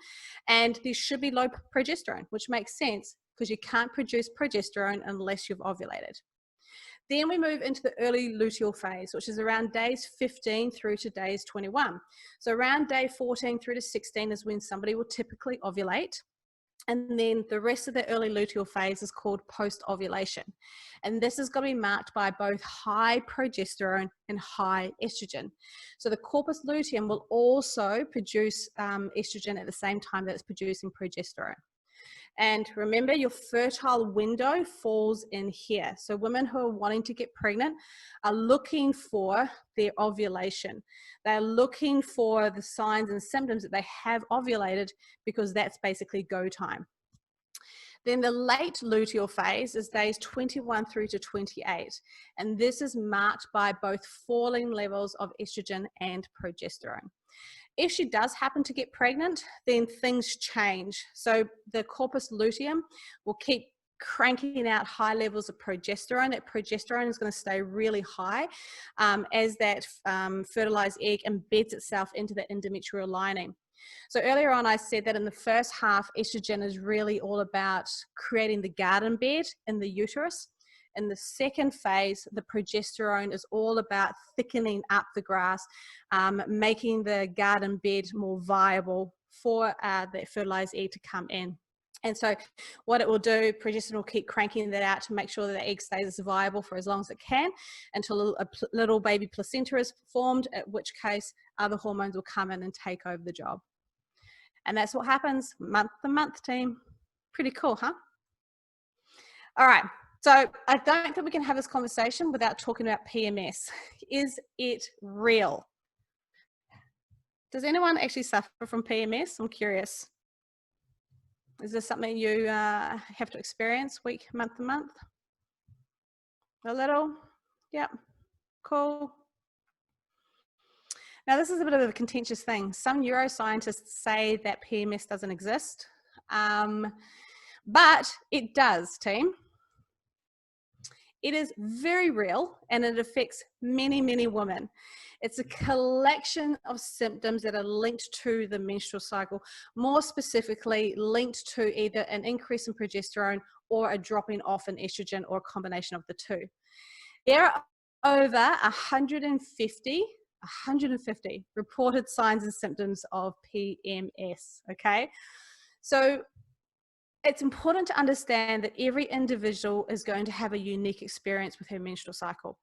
and there should be low progesterone, which makes sense because you can't produce progesterone unless you've ovulated. Then we move into the early luteal phase, which is around days 15 through to days 21. So around day 14 through to 16 is when somebody will typically ovulate. And then the rest of the early luteal phase is called post-ovulation. And this is going to be marked by both high progesterone and high estrogen. So the corpus luteum will also produce estrogen at the same time that it's producing progesterone. And remember, your fertile window falls in here. So women who are wanting to get pregnant are looking for their ovulation. They're looking for the signs and symptoms that they have ovulated, because that's basically go time. Then the late luteal phase is days 21 through to 28. And this is marked by both falling levels of estrogen and progesterone. If she does happen to get pregnant, then things change. So the corpus luteum will keep cranking out high levels of progesterone. That progesterone is going to stay really high as that fertilized egg embeds itself into the endometrial lining. So earlier on, I said that in the first half, estrogen is really all about creating the garden bed in the uterus. In the second phase, the progesterone is all about thickening up the grass, making the garden bed more viable for the fertilized egg to come in. And so what it will do, progesterone will keep cranking that out to make sure that the egg stays as viable for as long as it can, until a little baby placenta is formed, at which case other hormones will come in and take over the job. And that's what happens month to month, team. Pretty cool, huh? All right. So I don't think we can have this conversation without talking about PMS. Is it real? Does anyone actually suffer from PMS? I'm curious. Is this something you have to experience month to month? A little? Yep. Cool. Now, this is a bit of a contentious thing. Some neuroscientists say that PMS doesn't exist, but it does, team. It is very real, and it affects many, many women. It's a collection of symptoms that are linked to the menstrual cycle, more specifically linked to either an increase in progesterone or a dropping off in estrogen, or a combination of the two. There are over 150 reported signs and symptoms of PMS, okay? So it's important to understand that every individual is going to have a unique experience with her menstrual cycle.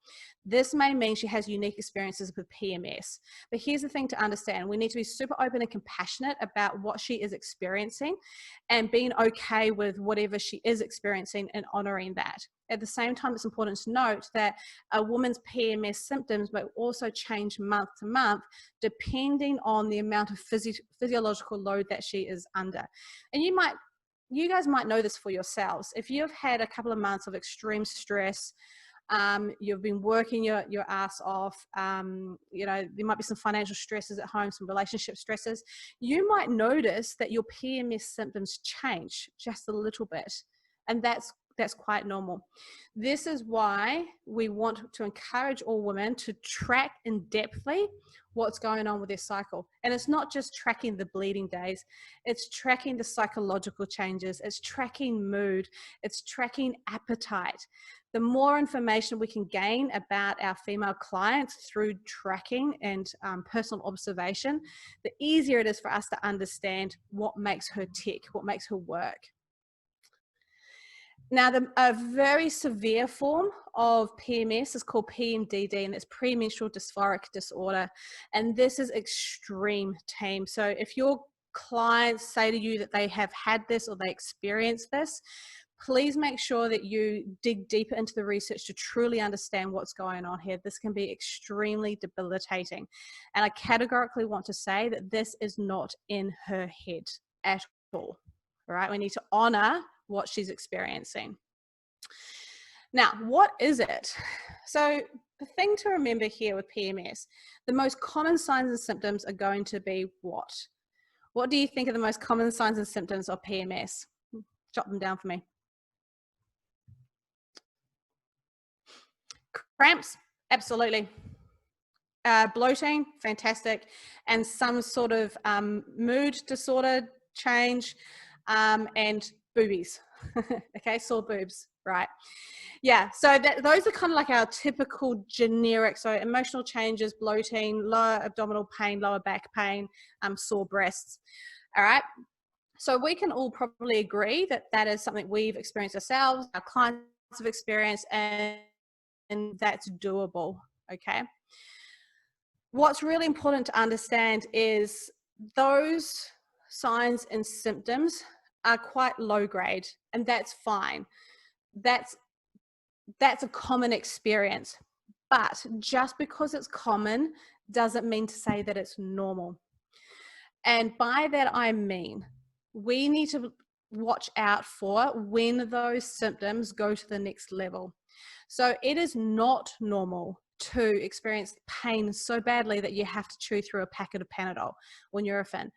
This may mean she has unique experiences with PMS. But here's the thing to understand. We need to be super open and compassionate about what she is experiencing, and being okay with whatever she is experiencing and honoring that. At the same time, it's important to note that a woman's PMS symptoms may also change month to month, depending on the amount of physiological load that she is under. And you guys might know this for yourselves. If you've had a couple of months of extreme stress, you've been working your ass off, you know, there might be some financial stresses at home, some relationship stresses, you might notice that your PMS symptoms change just a little bit. And that's quite normal. This is why we want to encourage all women to track in depthly what's going on with their cycle. And it's not just tracking the bleeding days, it's tracking the psychological changes, it's tracking mood, it's tracking appetite. The more information we can gain about our female clients through tracking and personal observation, the easier it is for us to understand what makes her tick, what makes her work. Now, a very severe form of PMS is called PMDD, and it's premenstrual dysphoric disorder. And this is extreme, team. So if your clients say to you that they have had this or they experience this, please make sure that you dig deeper into the research to truly understand what's going on here. This can be extremely debilitating. And I categorically want to say that this is not in her head. at all. All right, we need to honor what she's experiencing. Now, what is it? So the thing to remember here with PMS, the most common signs and symptoms are going to be what? What do you think are the most common signs and symptoms of PMS? Jot them down for me. Cramps, absolutely. Bloating, fantastic. And some sort of mood disorder change, and boobies. Okay, sore boobs, right? Yeah, so those are kind of like our typical generic, so emotional changes, bloating, lower abdominal pain, lower back pain, sore breasts. All right, so we can all probably agree that that is something we've experienced ourselves, our clients have experienced, and that's doable, okay? What's really important to understand is those signs and symptoms are quite low grade, and that's fine. That's a common experience, but just because it's common doesn't mean to say that it's normal. And by that I mean we need to watch out for when those symptoms go to the next level. So it is not normal to experience pain so badly that you have to chew through a packet of Panadol or Nurofen.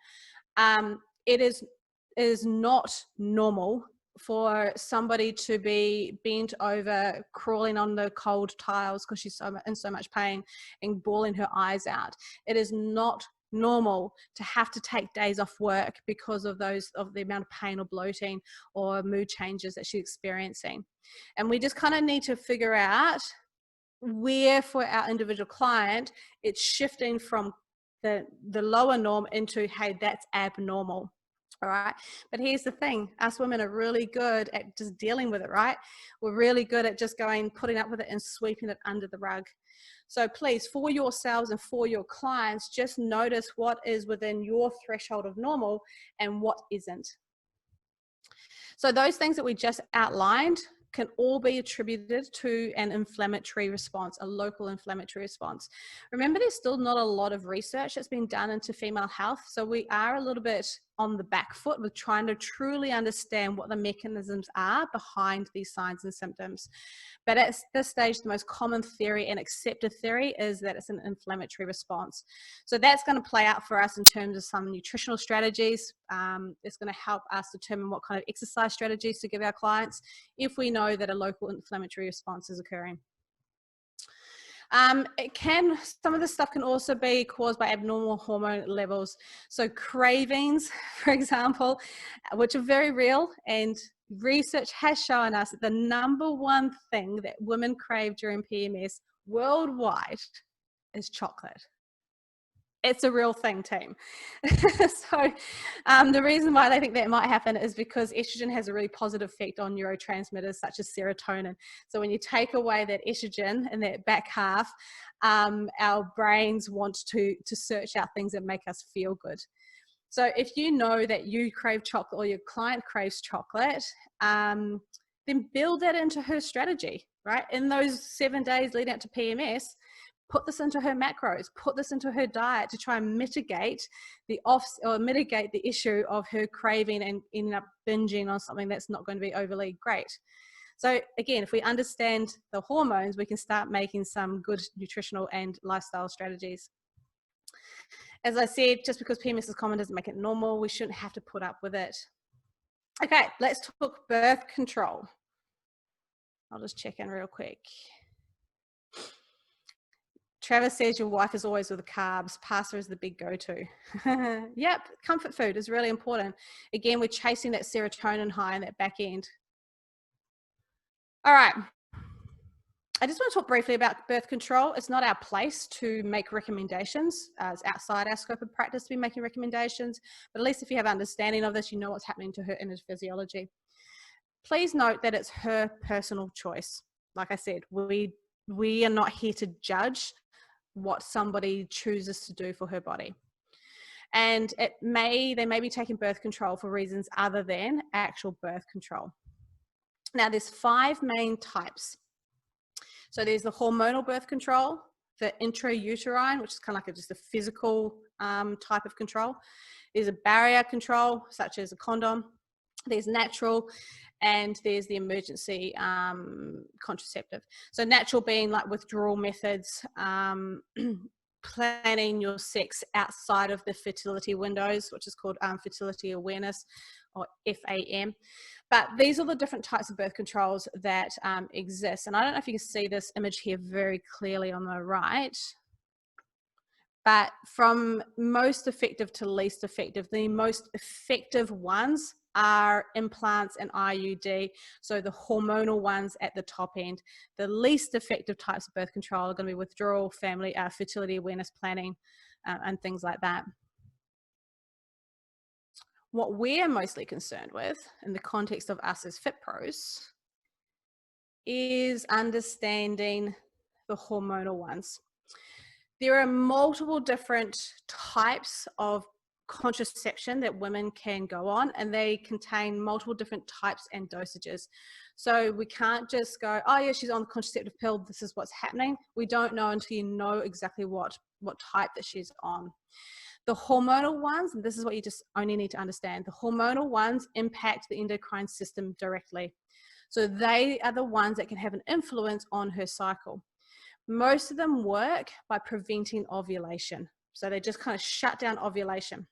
It is not normal for somebody to be bent over, crawling on the cold tiles because she's in so much pain and bawling her eyes out. It is not normal to have to take days off work because of the amount of pain or bloating or mood changes that she's experiencing. And we just kind of need to figure out where for our individual client it's shifting from the lower norm into, hey, that's abnormal. All right. But here's the thing. Us women are really good at just dealing with it, right? We're really good at just putting up with it and sweeping it under the rug. So please, for yourselves and for your clients, just notice what is within your threshold of normal and what isn't. So those things that we just outlined can all be attributed to an inflammatory response, a local inflammatory response. Remember, there's still not a lot of research that's been done into female health, so we are a little bit on the back foot with trying to truly understand what the mechanisms are behind these signs and symptoms. But at this stage, the most common theory and accepted theory is that it's an inflammatory response. So that's going to play out for us in terms of some nutritional strategies. It's going to help us determine what kind of exercise strategies to give our clients if we know that a local inflammatory response is occurring. Some of this stuff can also be caused by abnormal hormone levels. So cravings, for example, which are very real, and research has shown us that the number one thing that women crave during PMS worldwide is chocolate. It's a real thing, team. So the reason why they think that might happen is because estrogen has a really positive effect on neurotransmitters such as serotonin. So when you take away that estrogen in that back half, our brains want to search out things that make us feel good. So if you know that you crave chocolate or your client craves chocolate, then build that into her strategy, right? In those 7 days leading up to PMS, put this into her macros, put this into her diet to try and mitigate the issue of her craving and ending up binging on something that's not going to be overly great. So again, if we understand the hormones, we can start making some good nutritional and lifestyle strategies. As I said, just because PMS is common doesn't make it normal. We shouldn't have to put up with it. Okay, let's talk birth control. I'll just check in real quick. Travis says your wife is always with the carbs. Pasta is the big go-to. Yep, comfort food is really important. Again, we're chasing that serotonin high in that back end. All right. I just want to talk briefly about birth control. It's not our place to make recommendations. It's outside our scope of practice to be making recommendations. But at least if you have understanding of this, you know what's happening to her in her physiology. Please note that it's her personal choice. Like I said, we are not here to judge what somebody chooses to do for her body. And they may be taking birth control for reasons other than actual birth control. Now, there's 5 main types. So there's the hormonal birth control, the intrauterine, which is kind of like just a physical type of control. There's a barrier control, such as a condom. There's natural, and there's the emergency contraceptive. So natural being like withdrawal methods, planning your sex outside of the fertility windows, which is called fertility awareness, or FAM. But these are the different types of birth controls that exist. And I don't know if you can see this image here very clearly on the right, but from most effective to least effective, the most effective ones are implants and IUD, so the hormonal ones at the top end. The least effective types of birth control are going to be withdrawal, family, fertility awareness planning, and things like that. What we're mostly concerned with in the context of us as Fit Pros is understanding the hormonal ones. There are multiple different types of contraception that women can go on, and they contain multiple different types and dosages. So we can't just go, oh yeah, she's on the contraceptive pill, this is what's happening. We don't know until you know exactly what type that she's on. The hormonal ones, and this is what you just only need to understand, the hormonal ones impact the endocrine system directly. So they are the ones that can have an influence on her cycle. Most of them work by preventing ovulation. So they just kind of shut down ovulation.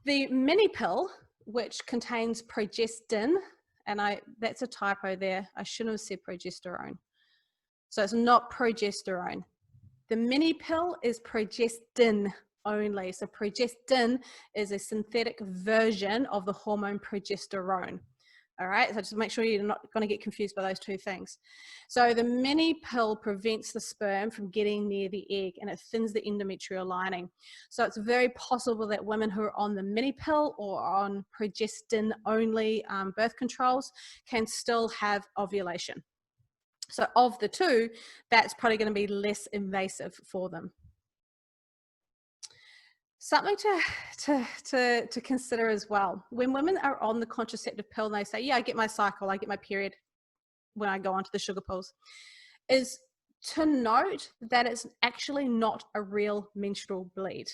The mini pill, which contains progestin, and that's a typo there. I shouldn't have said progesterone. So it's not progesterone. The mini pill is progestin only. So progestin is a synthetic version of the hormone progesterone. All right, so just make sure you're not going to get confused by those two things. So the mini pill prevents the sperm from getting near the egg, and it thins the endometrial lining. So it's very possible that women who are on the mini pill or on progestin only birth controls can still have ovulation. So of the two, that's probably going to be less invasive for them. Something to consider as well. When women are on the contraceptive pill and they say, yeah, I get my cycle, I get my period when I go onto the sugar pills, is to note that it's actually not a real menstrual bleed.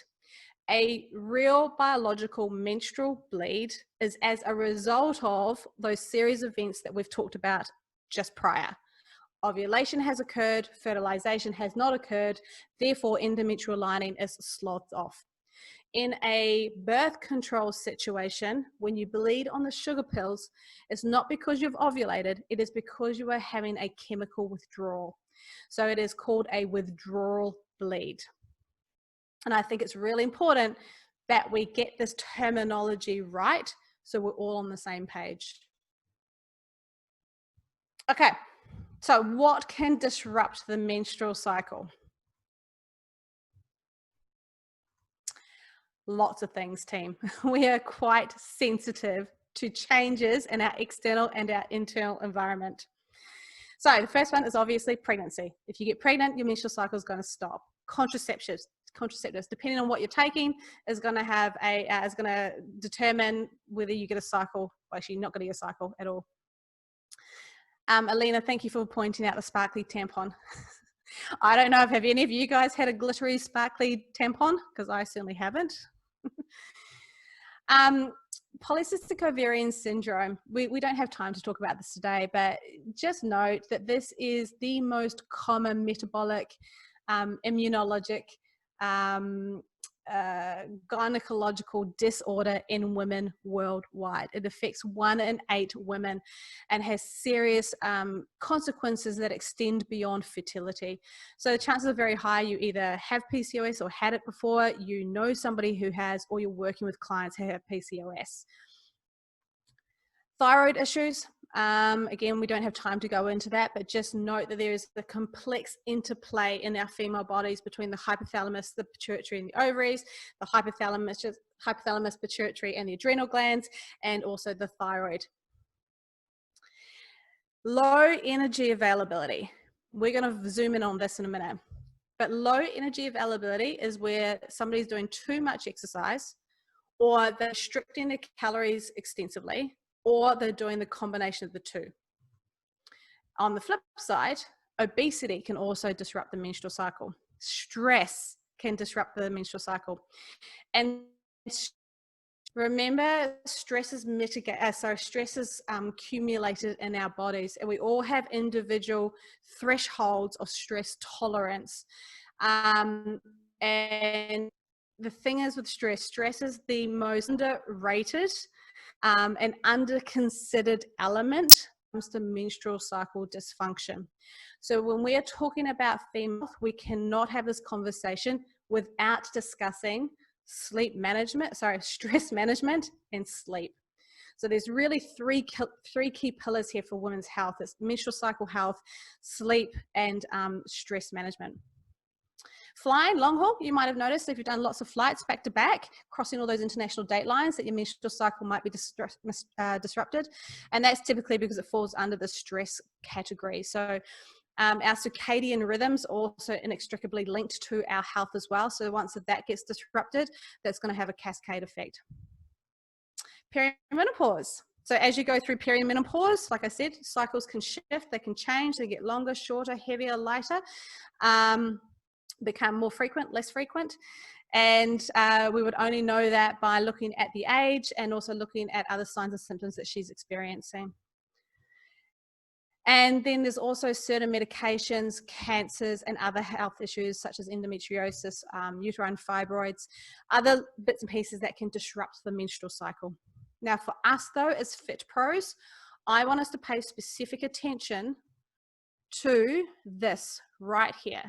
A real biological menstrual bleed is as a result of those series of events that we've talked about just prior. Ovulation has occurred, fertilization has not occurred, therefore endometrial lining is sloughed off. In a birth control situation, when you bleed on the sugar pills, it's not because you've ovulated, it is because you are having a chemical withdrawal. So it is called a withdrawal bleed. And I think it's really important that we get this terminology right so we're all on the same page. Okay, so what can disrupt the menstrual cycle? Lots of things, team. We are quite sensitive to changes in our external and our internal environment. So the first one is obviously pregnancy. If you get pregnant, your menstrual cycle is going to stop. Contraceptives, depending on what you're taking, is going to determine whether you get a cycle. Well, actually, you're not going to get a cycle at all. Alina, thank you for pointing out the sparkly tampon. I don't know if have any of you guys had a glittery, sparkly tampon, because I certainly haven't. Polycystic ovarian syndrome. We don't have time to talk about this today, but just note that this is the most common metabolic, immunologic, gynecological disorder in women worldwide. It affects 1 in 8 women and has serious consequences that extend beyond fertility. So the chances are very high you either have PCOS or had it before, you know somebody who has, or you're working with clients who have PCOS. Thyroid issues. Again, we don't have time to go into that, but just note that there is the complex interplay in our female bodies between the hypothalamus, the pituitary, and the ovaries, the hypothalamus, pituitary, and the adrenal glands, and also the thyroid. Low energy availability. We're going to zoom in on this in a minute. But low energy availability is where somebody's doing too much exercise, or they're restricting their calories extensively, or they're doing the combination of the two. On the flip side, obesity can also disrupt the menstrual cycle. Stress can disrupt the menstrual cycle. And remember, stress is accumulated in our bodies, and we all have individual thresholds of stress tolerance. And the thing is with stress is the most underrated and under-considered element when it comes to menstrual cycle dysfunction. So when we are talking about female health, we cannot have this conversation without discussing stress management and sleep. So there's really three key pillars here for women's health. It's menstrual cycle health, sleep, and stress management. Flying long haul, you might have noticed if you've done lots of flights back to back, crossing all those international date lines, that your menstrual cycle might be disrupted. And that's typically because it falls under the stress category. So our circadian rhythms are also inextricably linked to our health as well. So once that gets disrupted, that's going to have a cascade effect. Perimenopause. So as you go through perimenopause, like I said, cycles can shift, they can change, they get longer, shorter, heavier, lighter, become more frequent, less frequent. And we would only know that by looking at the age and also looking at other signs and symptoms that she's experiencing. And then there's also certain medications, cancers, and other health issues such as endometriosis, uterine fibroids, other bits and pieces that can disrupt the menstrual cycle. Now for us though, as Fit Pros, I want us to pay specific attention to this right here.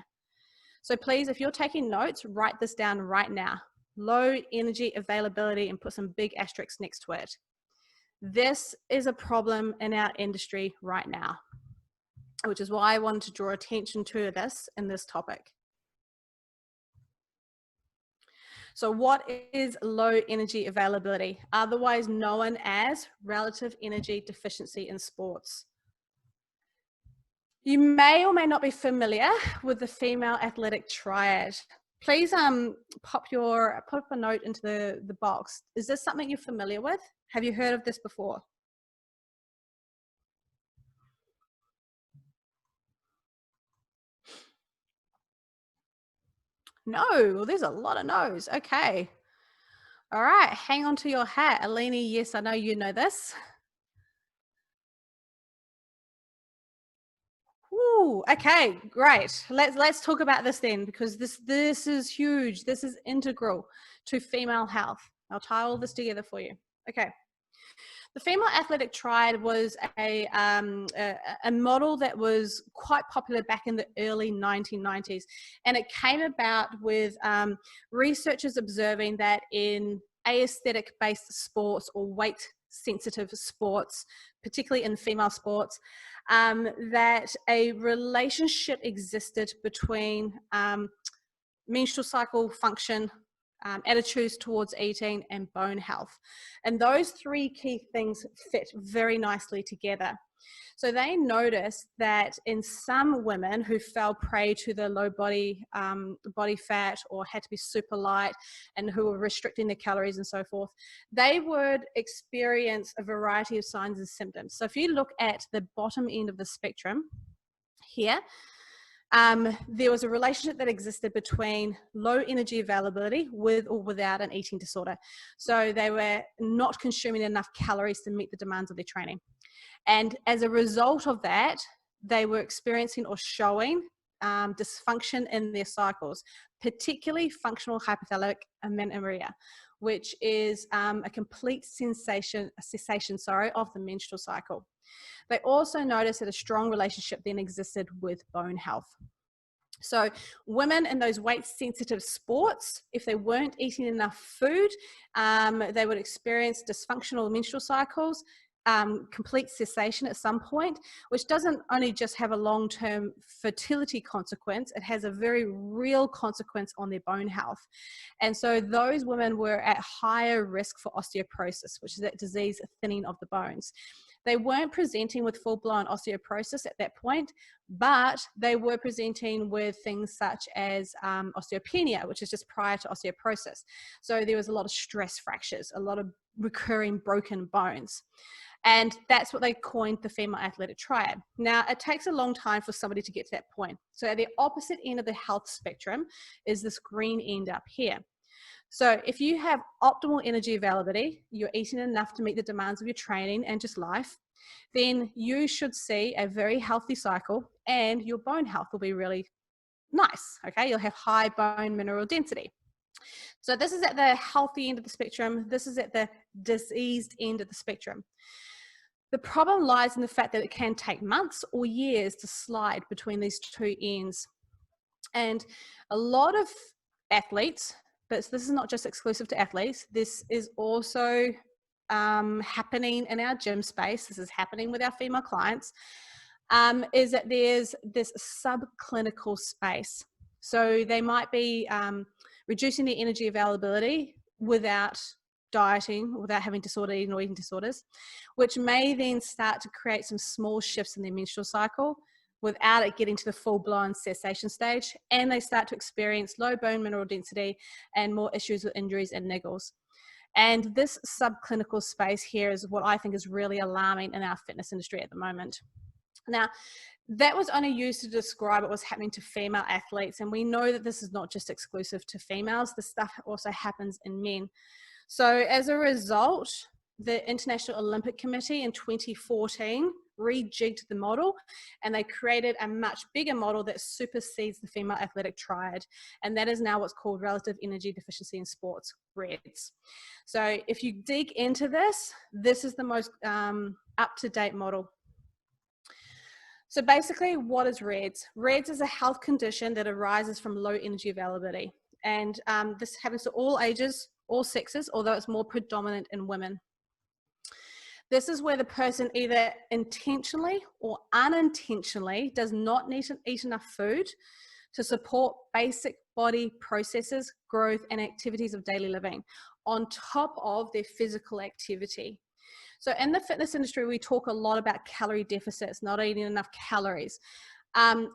So please, if you're taking notes, write this down right now. Low energy availability, and put some big asterisks next to it. This is a problem in our industry right now, which is why I wanted to draw attention to this in this topic. So what is low energy availability, otherwise known as relative energy deficiency in sports? You may or may not be familiar with the female athletic triad. Please pop a note into the box. Is this something you're familiar with? Have you heard of this before? No, well, there's a lot of no's. Okay. All right, hang on to your hat. Alini, yes, I know you know this. Ooh, okay, great. Let's talk about this then, because this is huge. This is integral to female health. I'll tie all this together for you. Okay. The female athletic triad was a model that was quite popular back in the early 1990s. And it came about with researchers observing that in aesthetic-based sports or weight-sensitive sports, particularly in female sports, that a relationship existed between menstrual cycle function, attitudes towards eating, and bone health. And those three key things fit very nicely together. So they noticed that in some women who fell prey to the low body fat or had to be super light and who were restricting their calories and so forth, they would experience a variety of signs and symptoms. So if you look at the bottom end of the spectrum here, there was a relationship that existed between low energy availability with or without an eating disorder. So they were not consuming enough calories to meet the demands of their training. And as a result of that, they were experiencing or showing dysfunction in their cycles, particularly functional hypothalamic amenorrhea, which is a complete cessation of the menstrual cycle. They also noticed that a strong relationship then existed with bone health. So women in those weight-sensitive sports, if they weren't eating enough food, they would experience dysfunctional menstrual cycles, complete cessation at some point, which doesn't only just have a long-term fertility consequence, it has a very real consequence on their bone health. And so those women were at higher risk for osteoporosis, which is that disease thinning of the bones. They weren't presenting with full-blown osteoporosis at that point, but they were presenting with things such as osteopenia, which is just prior to osteoporosis. So there was a lot of stress fractures, a lot of recurring broken bones. And that's what they coined the female athletic triad. Now, it takes a long time for somebody to get to that point. So at the opposite end of the health spectrum is this green end up here. So if you have optimal energy availability, you're eating enough to meet the demands of your training and just life, then you should see a very healthy cycle and your bone health will be really nice, okay? You'll have high bone mineral density. So this is at the healthy end of the spectrum. This is at the diseased end of the spectrum. The problem lies in the fact that it can take months or years to slide between these two ends. And a lot of athletes, but this is not just exclusive to athletes, this is also happening in our gym space, this is happening with our female clients, is that there's this subclinical space. So they might be reducing their energy availability without dieting, without having disordered eating or eating disorders, which may then start to create some small shifts in their menstrual cycle without it getting to the full-blown cessation stage, and they start to experience low bone mineral density and more issues with injuries and niggles. And this subclinical space here is what I think is really alarming in our fitness industry at the moment. Now, that was only used to describe what was happening to female athletes, and we know that this is not just exclusive to females, this stuff also happens in men. So as a result, the International Olympic Committee in 2014 rejigged the model, and they created a much bigger model that supersedes the female athletic triad, and that is now what's called relative energy deficiency in sports, REDS. So if you dig into this, this is the most up-to-date model. So basically, what is REDS? REDS is a health condition that arises from low energy availability, and this happens to all ages, all sexes, although it's more predominant in women. This is where the person either intentionally or unintentionally does not need to eat enough food to support basic body processes, growth, and activities of daily living on top of their physical activity. So in the fitness industry, we talk a lot about calorie deficits, not eating enough calories.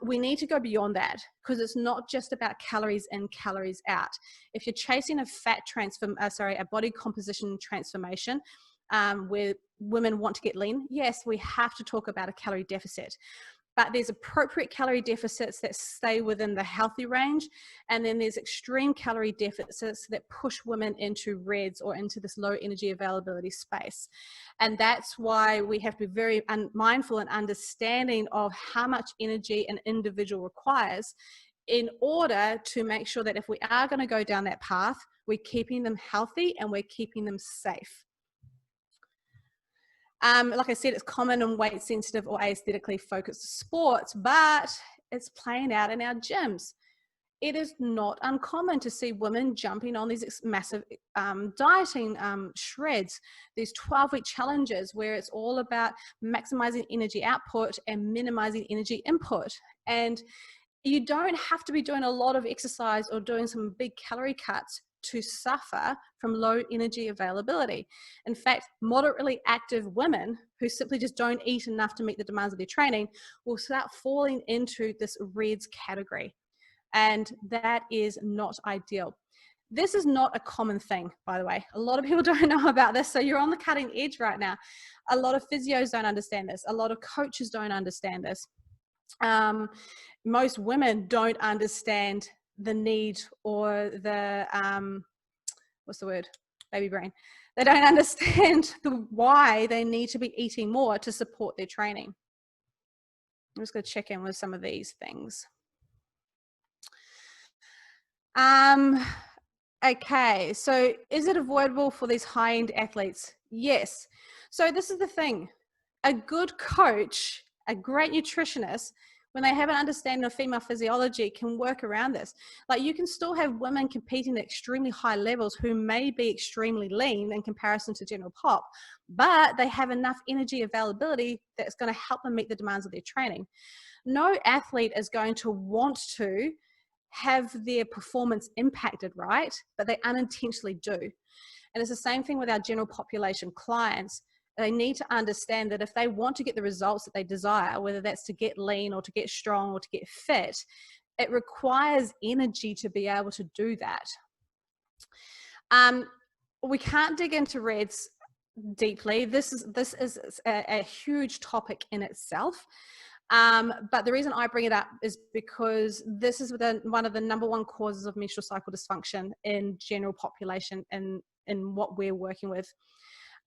We need to go beyond that, because it's not just about calories in, calories out. If you're chasing a body composition transformation, where women want to get lean, yes, we have to talk about a calorie deficit. But there's appropriate calorie deficits that stay within the healthy range, and then there's extreme calorie deficits that push women into REDS or into this low energy availability space. And that's why we have to be very mindful and understanding of how much energy an individual requires in order to make sure that if we are going to go down that path, we're keeping them healthy and we're keeping them safe. Like I said, it's common in weight sensitive or aesthetically focused sports, but it's playing out in our gyms. It is not uncommon to see women jumping on these massive dieting shreds, these 12-week challenges where it's all about maximizing energy output and minimizing energy input. And you don't have to be doing a lot of exercise or doing some big calorie cuts to suffer from low energy availability. In fact, moderately active women who simply just don't eat enough to meet the demands of their training will start falling into this REDS category. And that is not ideal. This is not a common thing, by the way. A lot of people don't know about this, so you're on the cutting edge right now. A lot of physios don't understand this. A lot of coaches don't understand this. Most women don't understand the need or the, what's the word? Baby brain. They don't understand why they need to be eating more to support their training. I'm just going to check in with some of these things. Okay, so is it avoidable for these high-end athletes? Yes. So this is the thing. A good coach, a great nutritionist, when they have an understanding of female physiology, can work around this. Like, you can still have women competing at extremely high levels who may be extremely lean in comparison to general pop, but they have enough energy availability that's going to help them meet the demands of their training. No athlete is going to want to have their performance impacted, right? But they unintentionally do. And it's the same thing with our general population clients. They need to understand that if they want to get the results that they desire, whether that's to get lean or to get strong or to get fit, it requires energy to be able to do that. We can't dig into REDS deeply. This is a huge topic in itself. But the reason I bring it up is because this is one of the #1 causes of menstrual cycle dysfunction in general population and in what we're working with.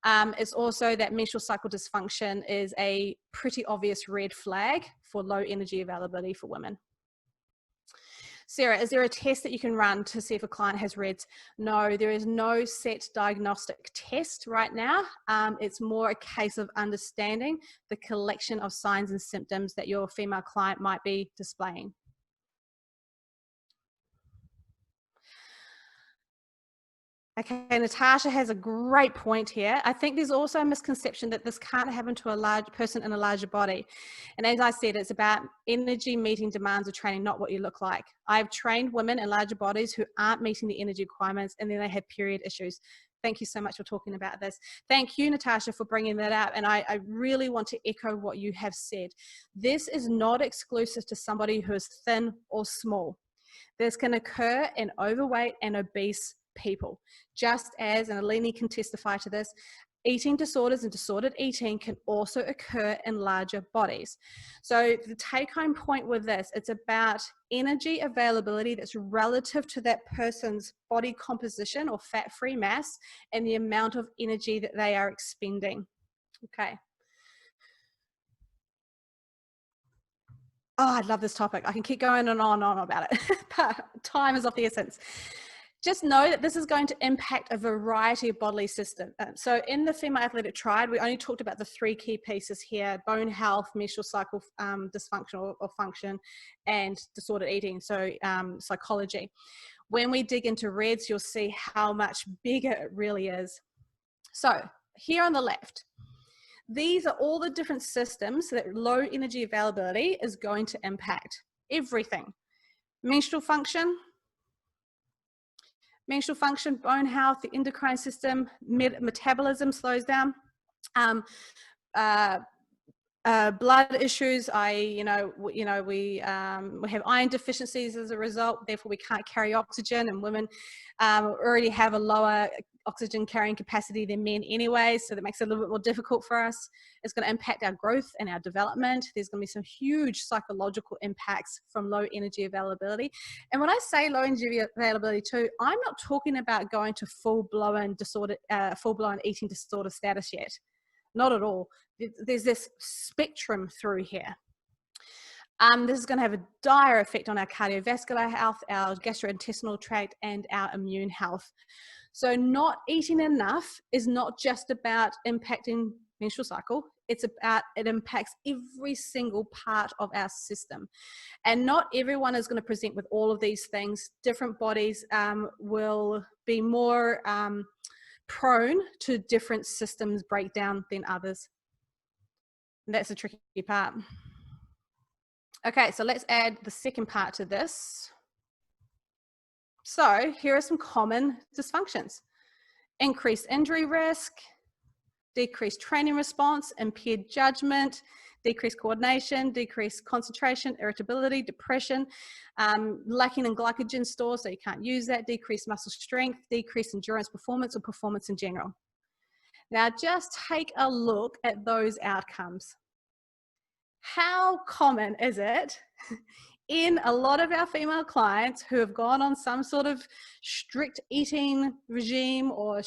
It's also that menstrual cycle dysfunction is a pretty obvious red flag for low energy availability for women. Sarah, is there a test that you can run to see if a client has REDS? No, there is no set diagnostic test right now. It's more a case of understanding the collection of signs and symptoms that your female client might be displaying. Okay, Natasha has a great point here. I think there's also a misconception that this can't happen to a large person in a larger body. And as I said, it's about energy meeting demands of training, not what you look like. I've trained women in larger bodies who aren't meeting the energy requirements, and then they have period issues. Thank you so much for talking about this. Thank you, Natasha, for bringing that up. And I really want to echo what you have said. This is not exclusive to somebody who is thin or small. This can occur in overweight and obese people, just as, and Alini can testify to this, eating disorders and disordered eating can also occur in larger bodies. So the take-home point with this, it's about energy availability that's relative to that person's body composition or fat-free mass and the amount of energy that they are expending. Okay. Oh, I love this topic. I can keep going on and on about it, but time is of the essence. Just know that this is going to impact a variety of bodily systems. So in the female athletic triad, we only talked about the 3 key pieces here: bone health, menstrual cycle dysfunction or function, and disordered eating, so psychology. When we dig into REDS, you'll see how much bigger it really is. So here on the left, these are all the different systems that low energy availability is going to impact. Everything. Menstrual function, bone health, the endocrine system, metabolism slows down, blood issues. We have iron deficiencies as a result, therefore we can't carry oxygen, and women already have a lower oxygen carrying capacity than men anyway, so that makes it a little bit more difficult for us. It's going to impact our growth and our development. There's going to be some huge psychological impacts from low energy availability. And when I say low energy availability too, I'm not talking about going to full-blown eating disorder status yet. Not at all. There's this spectrum through here. This is going to have a dire effect on our cardiovascular health, our gastrointestinal tract, and our immune health. So not eating enough is not just about impacting menstrual cycle. It impacts every single part of our system. And not everyone is going to present with all of these things. Different bodies will be more prone to different systems breakdown than others. And that's the tricky part. Okay, so let's add the second part to this. So here are some common dysfunctions: increased injury risk, decreased training response, impaired judgment, decreased coordination, decreased concentration, irritability, depression, lacking in glycogen stores, so you can't use that, decreased muscle strength, decreased endurance performance, or performance in general. Now just take a look at those outcomes. How common is it in a lot of our female clients who have gone on some sort of strict eating regime or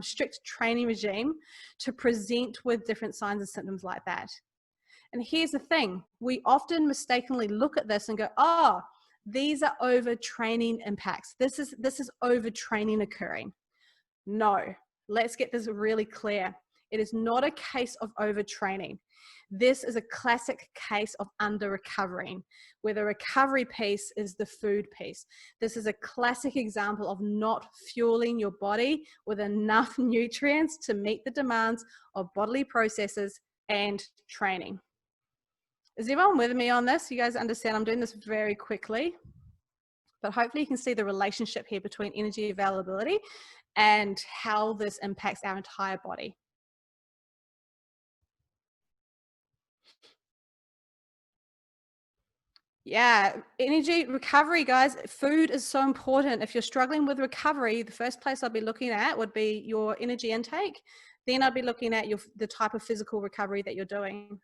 strict training regime to present with different signs and symptoms like that? And here's the thing, we often mistakenly look at this and go, oh, these are overtraining impacts. This is overtraining occurring. No, let's get this really clear. It is not a case of overtraining. This is a classic case of under-recovering, where the recovery piece is the food piece. This is a classic example of not fueling your body with enough nutrients to meet the demands of bodily processes and training. Is everyone with me on this? You guys understand I'm doing this very quickly, but hopefully you can see the relationship here between energy availability and how this impacts our entire body. Yeah, energy recovery, guys. Food is so important. If you're struggling with recovery, the first place I'd be looking at would be your energy intake. Then I'd be looking at the type of physical recovery that you're doing.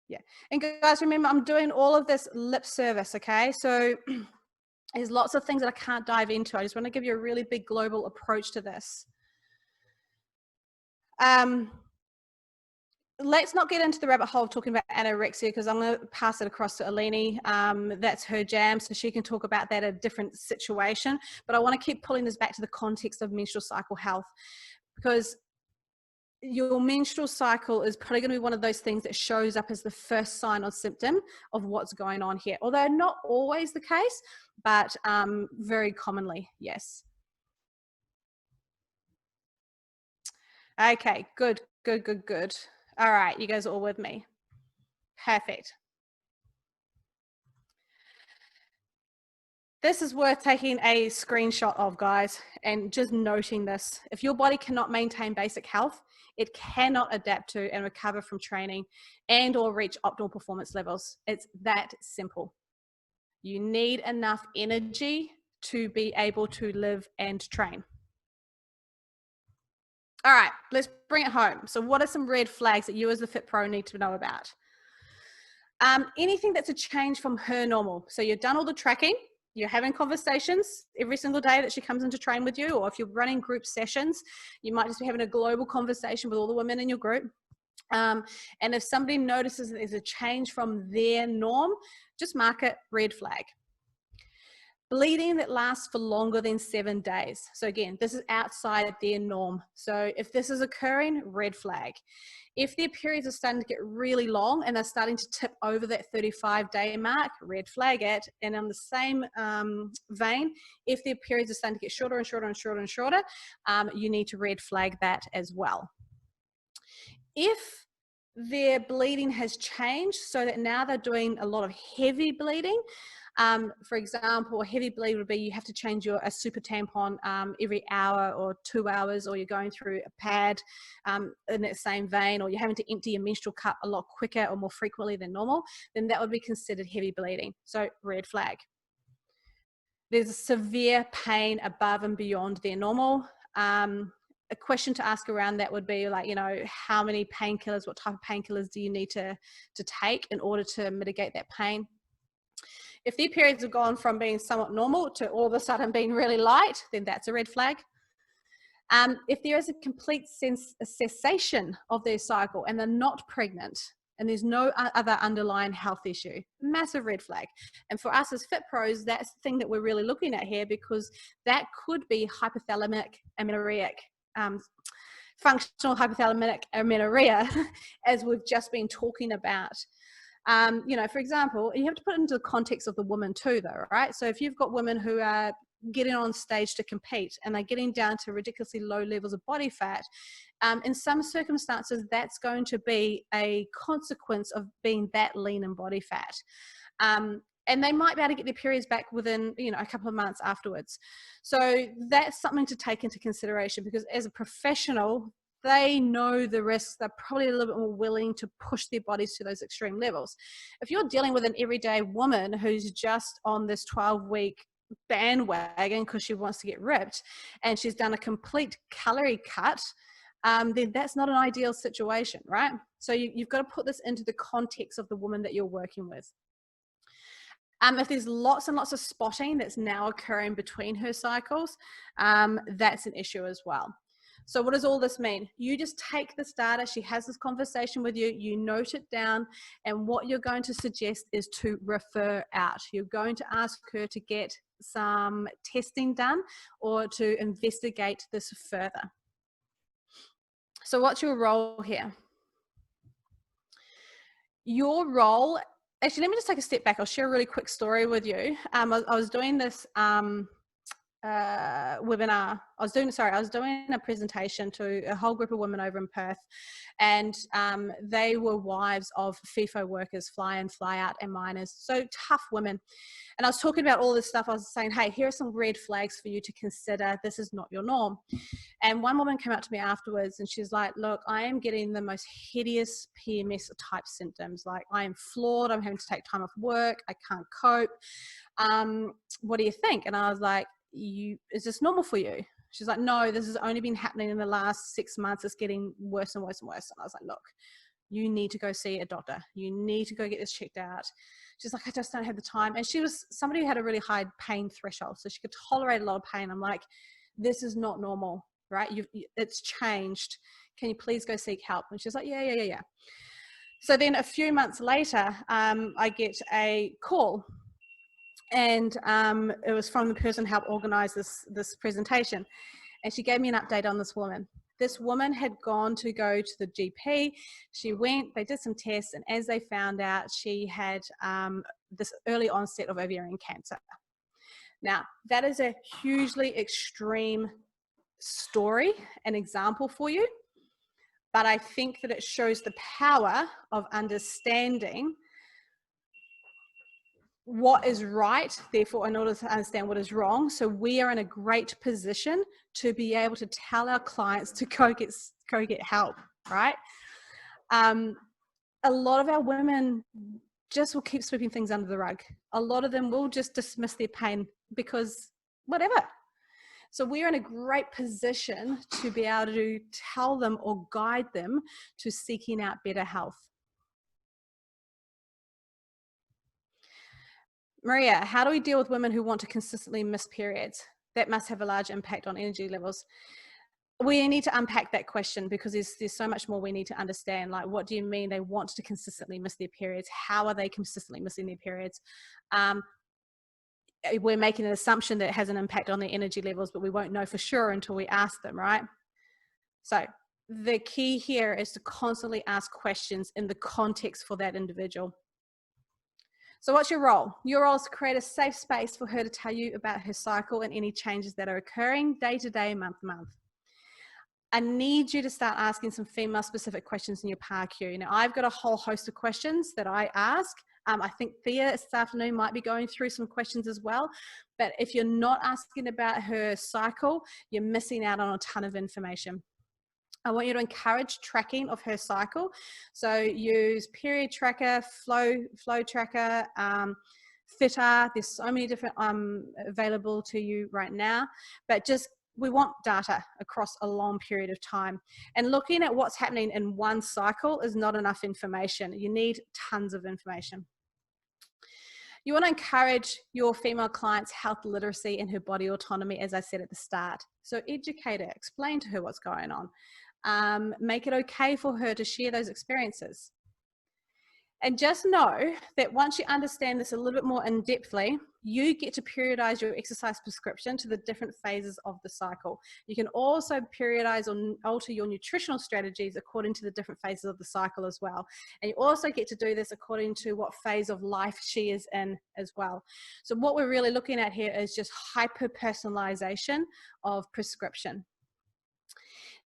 Yeah. And guys, remember, I'm doing all of this lip service, okay? So there's lots of things that I can't dive into. I just want to give you a really big global approach to this. Let's not get into the rabbit hole of talking about anorexia, because I'm going to pass it across to Alini. That's her jam, so she can talk about that in a different situation. But I want to keep pulling this back to the context of menstrual cycle health, because your menstrual cycle is probably going to be one of those things that shows up as the first sign or symptom of what's going on here. Although not always the case, but very commonly, yes. Okay, good. All right, you guys are all with me. Perfect. This is worth taking a screenshot of, guys, and just noting this. If your body cannot maintain basic health, it cannot adapt to and recover from training and or reach optimal performance levels. It's that simple. You need enough energy to be able to live and train. All right, let's bring it home. So what are some red flags that you as the Fit Pro need to know about? Anything that's a change from her normal. So you've done all the tracking, you're having conversations every single day that she comes in to train with you, or if you're running group sessions, you might just be having a global conversation with all the women in your group. And if somebody notices that there's a change from their norm, just mark it red flag. Bleeding that lasts for longer than 7 days. So again, this is outside their norm. So if this is occurring, red flag. If their periods are starting to get really long and they're starting to tip over that 35-day mark, red flag it. And on the same vein, if their periods are starting to get shorter and shorter and shorter and shorter, you need to red flag that as well. If their bleeding has changed so that now they're doing a lot of heavy bleeding, for example, a heavy bleed would be you have to change a super tampon every hour or 2 hours, or you're going through a pad in that same vein, or you're having to empty your menstrual cup a lot quicker or more frequently than normal, then that would be considered heavy bleeding. So red flag. There's a severe pain above and beyond their normal. A question to ask around that would be like, how many painkillers, what type of painkillers do you need to take in order to mitigate that pain? If their periods have gone from being somewhat normal to all of a sudden being really light, then that's a red flag. If there is a complete cessation of their cycle and they're not pregnant and there's no other underlying health issue, massive red flag. And for us as Fit Pros, that's the thing that we're really looking at here, because that could be hypothalamic amenorrheic, functional hypothalamic amenorrhea, as we've just been talking about. For example, you have to put it into the context of the woman too, though, right? So if you've got women who are getting on stage to compete and they're getting down to ridiculously low levels of body fat, in some circumstances, that's going to be a consequence of being that lean in body fat. And they might be able to get their periods back within, a couple of months afterwards. So that's something to take into consideration, because as a professional, they know the risks. They're probably a little bit more willing to push their bodies to those extreme levels. If you're dealing with an everyday woman who's just on this 12-week bandwagon because she wants to get ripped and she's done a complete calorie cut, then that's not an ideal situation, right? So you've got to put this into the context of the woman that you're working with. If there's lots and lots of spotting that's now occurring between her cycles, that's an issue as well. So what does all this mean? You just take this data, she has this conversation with you, you note it down, and what you're going to suggest is to refer out. You're going to ask her to get some testing done or to investigate this further. So what's your role here? Your role, actually, let me just take a step back. I'll share a really quick story with you. I was doing this webinar. I was doing a presentation to a whole group of women over in Perth, and they were wives of FIFO workers, fly in, fly out, and miners. So tough women. And I was talking about all this stuff. I was saying, hey, here are some red flags for you to consider. This is not your norm. And one woman came up to me afterwards and she's like, look, I am getting the most hideous PMS type symptoms. Like, I am flawed. I'm having to take time off work. I can't cope. What do you think? And I was like, is this normal for you? She's like, no, this has only been happening in the last 6 months. It's getting worse and worse and worse. And I was like, look, you need to go see a doctor. You need to go get this checked out. She's like, I just don't have the time. And she was somebody who had a really high pain threshold, so she could tolerate a lot of pain. I'm like, this is not normal, right? It's changed. Can you please go seek help? And she's like, yeah. So then a few months later, I get a call, and it was from the person who helped organize this presentation. And she gave me an update on this woman. This woman had gone to go to the GP. She went, they did some tests, and as they found out, she had this early onset of ovarian cancer. Now, that is a hugely extreme story, an example for you, but I think that it shows the power of understanding what is right, therefore, in order to understand what is wrong. So we are in a great position to be able to tell our clients to go get help, right? A lot of our women just will keep sweeping things under the rug. A lot of them will just dismiss their pain because whatever. So we're in a great position to be able to tell them or guide them to seeking out better health. Maria, how do we deal with women who want to consistently miss periods? That must have a large impact on energy levels. We need to unpack that question because there's so much more we need to understand. Like, what do you mean they want to consistently miss their periods? How are they consistently missing their periods? We're making an assumption that it has an impact on their energy levels, but we won't know for sure until we ask them, right? So the key here is to constantly ask questions in the context for that individual. So what's your role? Your role is to create a safe space for her to tell you about her cycle and any changes that are occurring day to day, month to month. I need you to start asking some female specific questions in your PARQ. Now, I've got a whole host of questions that I ask. I think Thea this afternoon might be going through some questions as well. But if you're not asking about her cycle, you're missing out on a ton of information. I want you to encourage tracking of her cycle. So use period tracker, flow tracker, fitter. There's so many different available to you right now, but just we want data across a long period of time. And looking at what's happening in one cycle is not enough information. You need tons of information. You want to encourage your female clients' health literacy and her body autonomy, as I said at the start. So educate her, explain to her what's going on. Make it okay for her to share those experiences. And just know that once you understand this a little bit more in-depthly, you get to periodize your exercise prescription to the different phases of the cycle. You can also periodize or alter your nutritional strategies according to the different phases of the cycle as well. And you also get to do this according to what phase of life she is in as well. So what we're really looking at here is just hyper-personalization of prescription.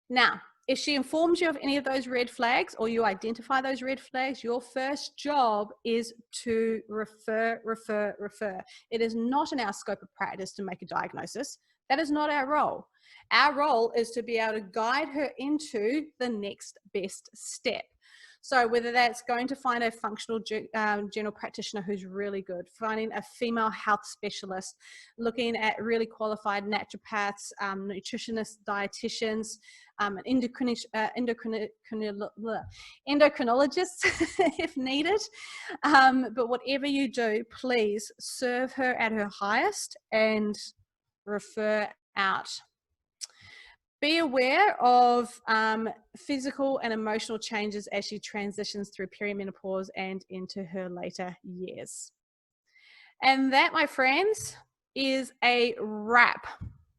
Now, if she informs you of any of those red flags or you identify those red flags, your first job is to refer. It is not in our scope of practice to make a diagnosis. That is not our role. Our role is to be able to guide her into the next best step. So whether that's going to find a functional general practitioner who's really good, finding a female health specialist, looking at really qualified naturopaths, nutritionists, dietitians, endocrinologists if needed. But whatever you do, please serve her at her highest and refer out. Be aware of physical and emotional changes as she transitions through perimenopause and into her later years. And that, my friends, is a wrap.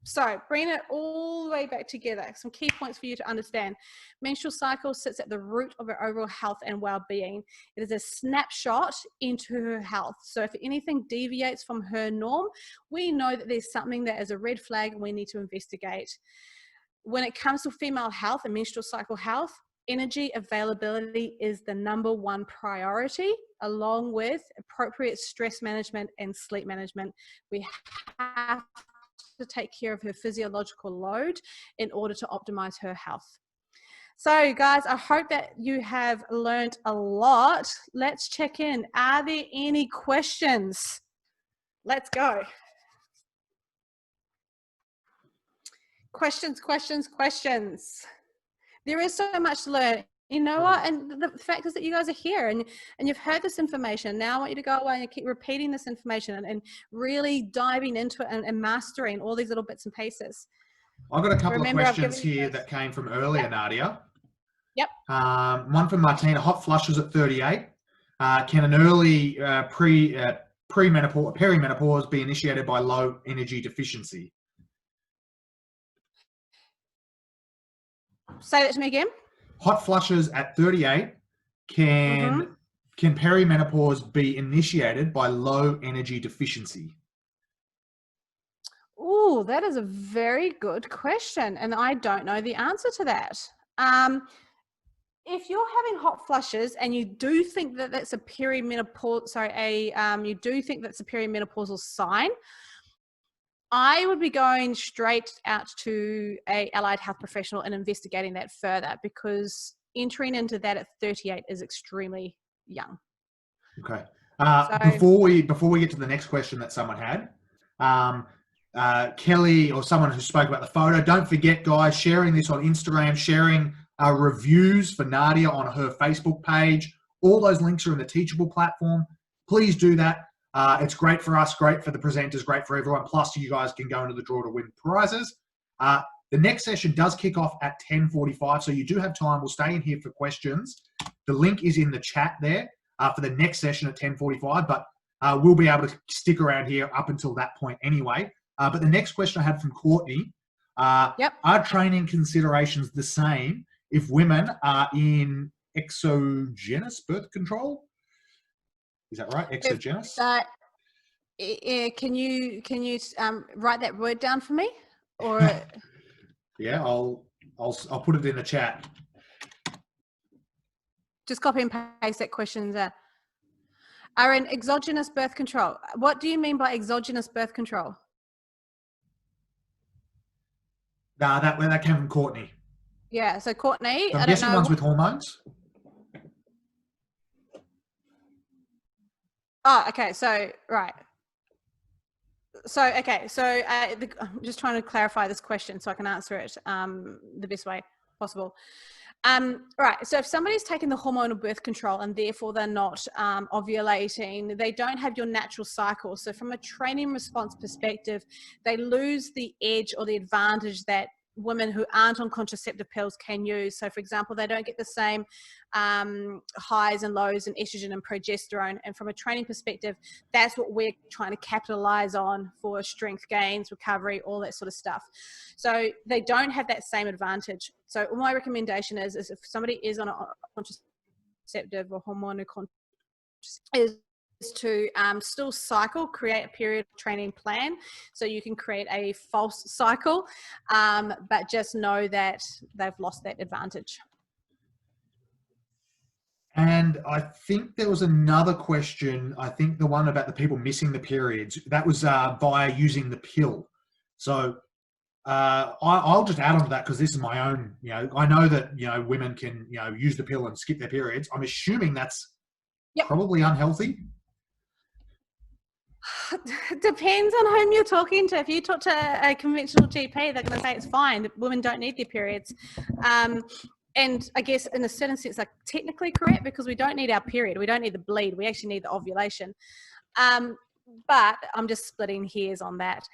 So bring it all the way back together. Some key points for you to understand. Menstrual cycle sits at the root of her overall health and well-being. It is a snapshot into her health. So if anything deviates from her norm, we know that there's something that is a red flag and we need to investigate. When it comes to female health and menstrual cycle health, energy availability is the #1 priority, along with appropriate stress management and sleep management. We have to take care of her physiological load in order to optimize her health. So guys, I hope that you have learned a lot. Let's check in. Are there any questions? Let's go. Questions. There is so much to learn. You know what? And the fact is that you guys are here and you've heard this information. Now I want you to go away and keep repeating this information and really diving into it and mastering all these little bits and pieces. I've got a couple of questions here that came from earlier, Nardia. Yep. One from Martina. Hot flushes at 38. Can an early perimenopause be initiated by low energy deficiency? Say that to me again. Hot flushes at 38. Can perimenopause be initiated by low energy deficiency? Oh, that is a very good question, and I don't know the answer to that. If you're having hot flushes and you do think that that's a perimenopausal, you do think that's a perimenopausal sign, I would be going straight out to a allied health professional and investigating that further, because entering into that at 38 is extremely young. Okay. Before we get to the next question that someone had, Kelly or someone who spoke about the photo, don't forget, guys, sharing this on Instagram, sharing reviews for Nardia on her Facebook page. All those links are in the Teachable platform. Please do that. It's great for us, great for the presenters, great for everyone. Plus, you guys can go into the draw to win prizes. The next session does kick off at 10:45, so you do have time. We'll stay in here for questions. The link is in the chat there for the next session at 10:45, but we'll be able to stick around here up until that point anyway. But the next question I had from Courtney, are training considerations the same if women are in exogenous birth control? Is that right? Exogenous? Can you write that word down for me? Or yeah, I'll put it in the chat. Just copy and paste that question there. Are in exogenous birth control. What do you mean by exogenous birth control? That came from Courtney. Yeah, so Courtney, So I'm guessing ones with hormones. Oh, okay. So, right. So, okay. So I'm just trying to clarify this question so I can answer it the best way possible. Right. So if somebody's taken the hormonal birth control and therefore they're not ovulating, they don't have your natural cycle. So from a training response perspective, they lose the edge or the advantage that women who aren't on contraceptive pills can use. So for example, they don't get the same highs and lows in estrogen and progesterone. And from a training perspective, that's what we're trying to capitalize on for strength gains, recovery, all that sort of stuff. So they don't have that same advantage. So my recommendation is if somebody is on a contraceptive or hormonal contraceptive, is to still cycle, create a period training plan so you can create a false cycle, but just know that they've lost that advantage. And I think there was another question, I think the one about the people missing the periods, that was via using the pill. So I'll just add on to that because this is my own, I know that, women can, use the pill and skip their periods. I'm assuming that's probably unhealthy. Depends on whom you're talking to. If you talk to a conventional GP, they're going to say it's fine. Women don't need their periods. And I guess in a certain sense, like technically correct because we don't need our period. We don't need the bleed. We actually need the ovulation. But I'm just splitting hairs on that.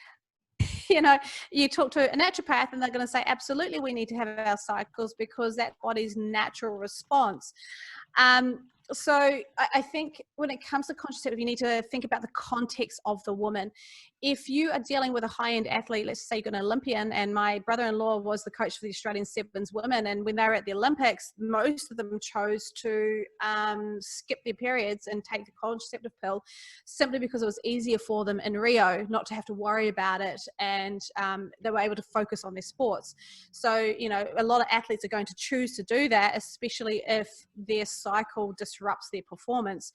You talk to a naturopath and they're going to say, absolutely, we need to have our cycles because that body's natural response. So I think when it comes to contraceptive, you need to think about the context of the woman. If you are dealing with a high-end athlete, let's say you're an Olympian, and my brother-in-law was the coach for the Australian Sevens women, and when they were at the Olympics, most of them chose to skip their periods and take the contraceptive pill simply because it was easier for them in Rio not to have to worry about it, and they were able to focus on their sports. So, a lot of athletes are going to choose to do that, especially if their cycle disrupts their performance.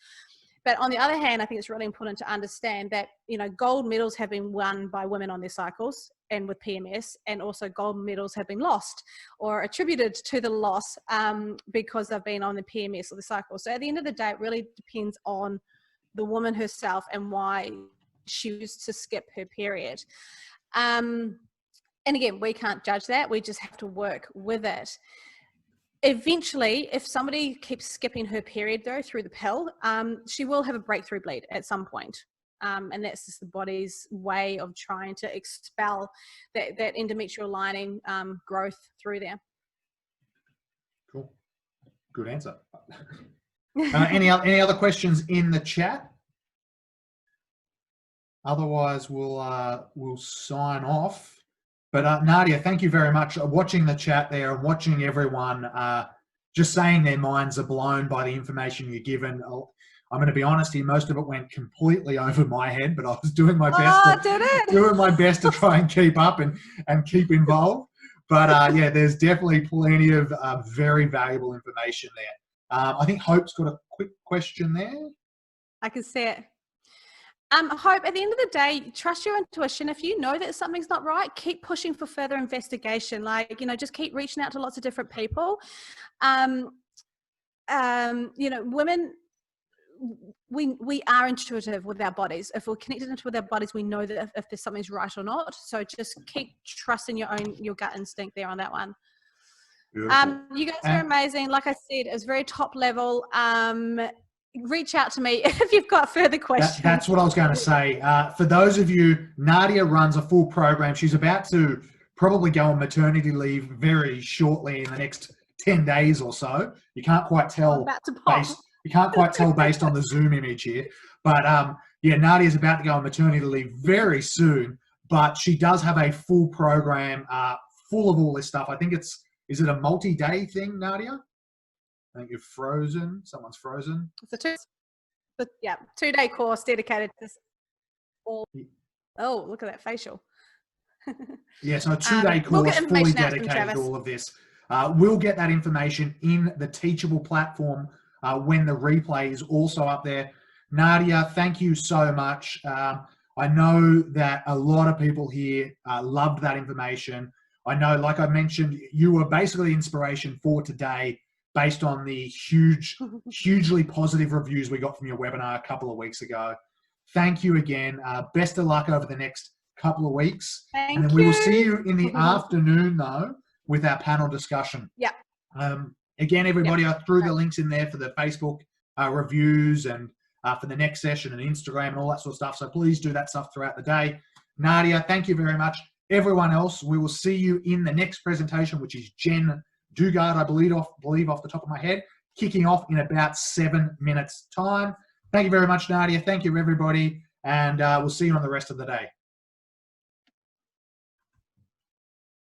But on the other hand, I think it's really important to understand that, gold medals have been won by women on their cycles and with PMS, and also gold medals have been lost or attributed to the loss because they've been on the PMS or the cycle. So at the end of the day, it really depends on the woman herself and why she used to skip her period. And again, we can't judge that. We just have to work with it. Eventually, if somebody keeps skipping her period though through the pill, she will have a breakthrough bleed at some point. And that's just the body's way of trying to expel that endometrial lining growth through there. Cool. Good answer. Any other questions in the chat? Otherwise, we'll sign off. But Nadia, thank you very much. Watching the chat there and watching everyone just saying their minds are blown by the information you're given. I'm going to be honest here, most of it went completely over my head, but I was doing my best to try and keep up and keep involved. But yeah, there's definitely plenty of very valuable information there. I think Hope's got a quick question there. I can see it. Hope, at the end of the day, trust your intuition. If you know that something's not right, keep pushing for further investigation. Like, just keep reaching out to lots of different people. Women, we are intuitive with our bodies. If we're connected into with our bodies, we know that if there's something's right or not. So just keep trusting your gut instinct there on that one. You guys are amazing. Like I said, it's very top level. Reach out to me if you've got further questions. That's what I was going to say. For those of you, Nadia runs a full program. She's about to probably go on maternity leave very shortly in the next 10 days or so. You can't quite tell based on the Zoom image here. But yeah, Nadia's about to go on maternity leave very soon. But she does have a full program full of all this stuff. I think is it a multi-day thing, Nadia? I think you're frozen. Someone's frozen. It's a 2-day course dedicated to this. Oh, look at that facial. Yeah, so a 2-day course fully dedicated to all of this. We'll get that information in the Teachable platform when the replay is also up there. Nadia, thank you so much. I know that a lot of people here loved that information. I know, like I mentioned, you were basically inspiration for today, based on the hugely positive reviews we got from your webinar a couple of weeks ago. Thank you again. Best of luck over the next couple of weeks. And then we will see you in the afternoon, though, with our panel discussion. Yeah. Again, everybody, I threw the links in there for the Facebook reviews and for the next session and Instagram and all that sort of stuff. So please do that stuff throughout the day. Nadia, thank you very much. Everyone else, we will see you in the next presentation, which is Jen Dugard, I believe off the top of my head, kicking off in about 7 minutes time. Thank you very much, Nadia. Thank you, everybody. And we'll see you on the rest of the day.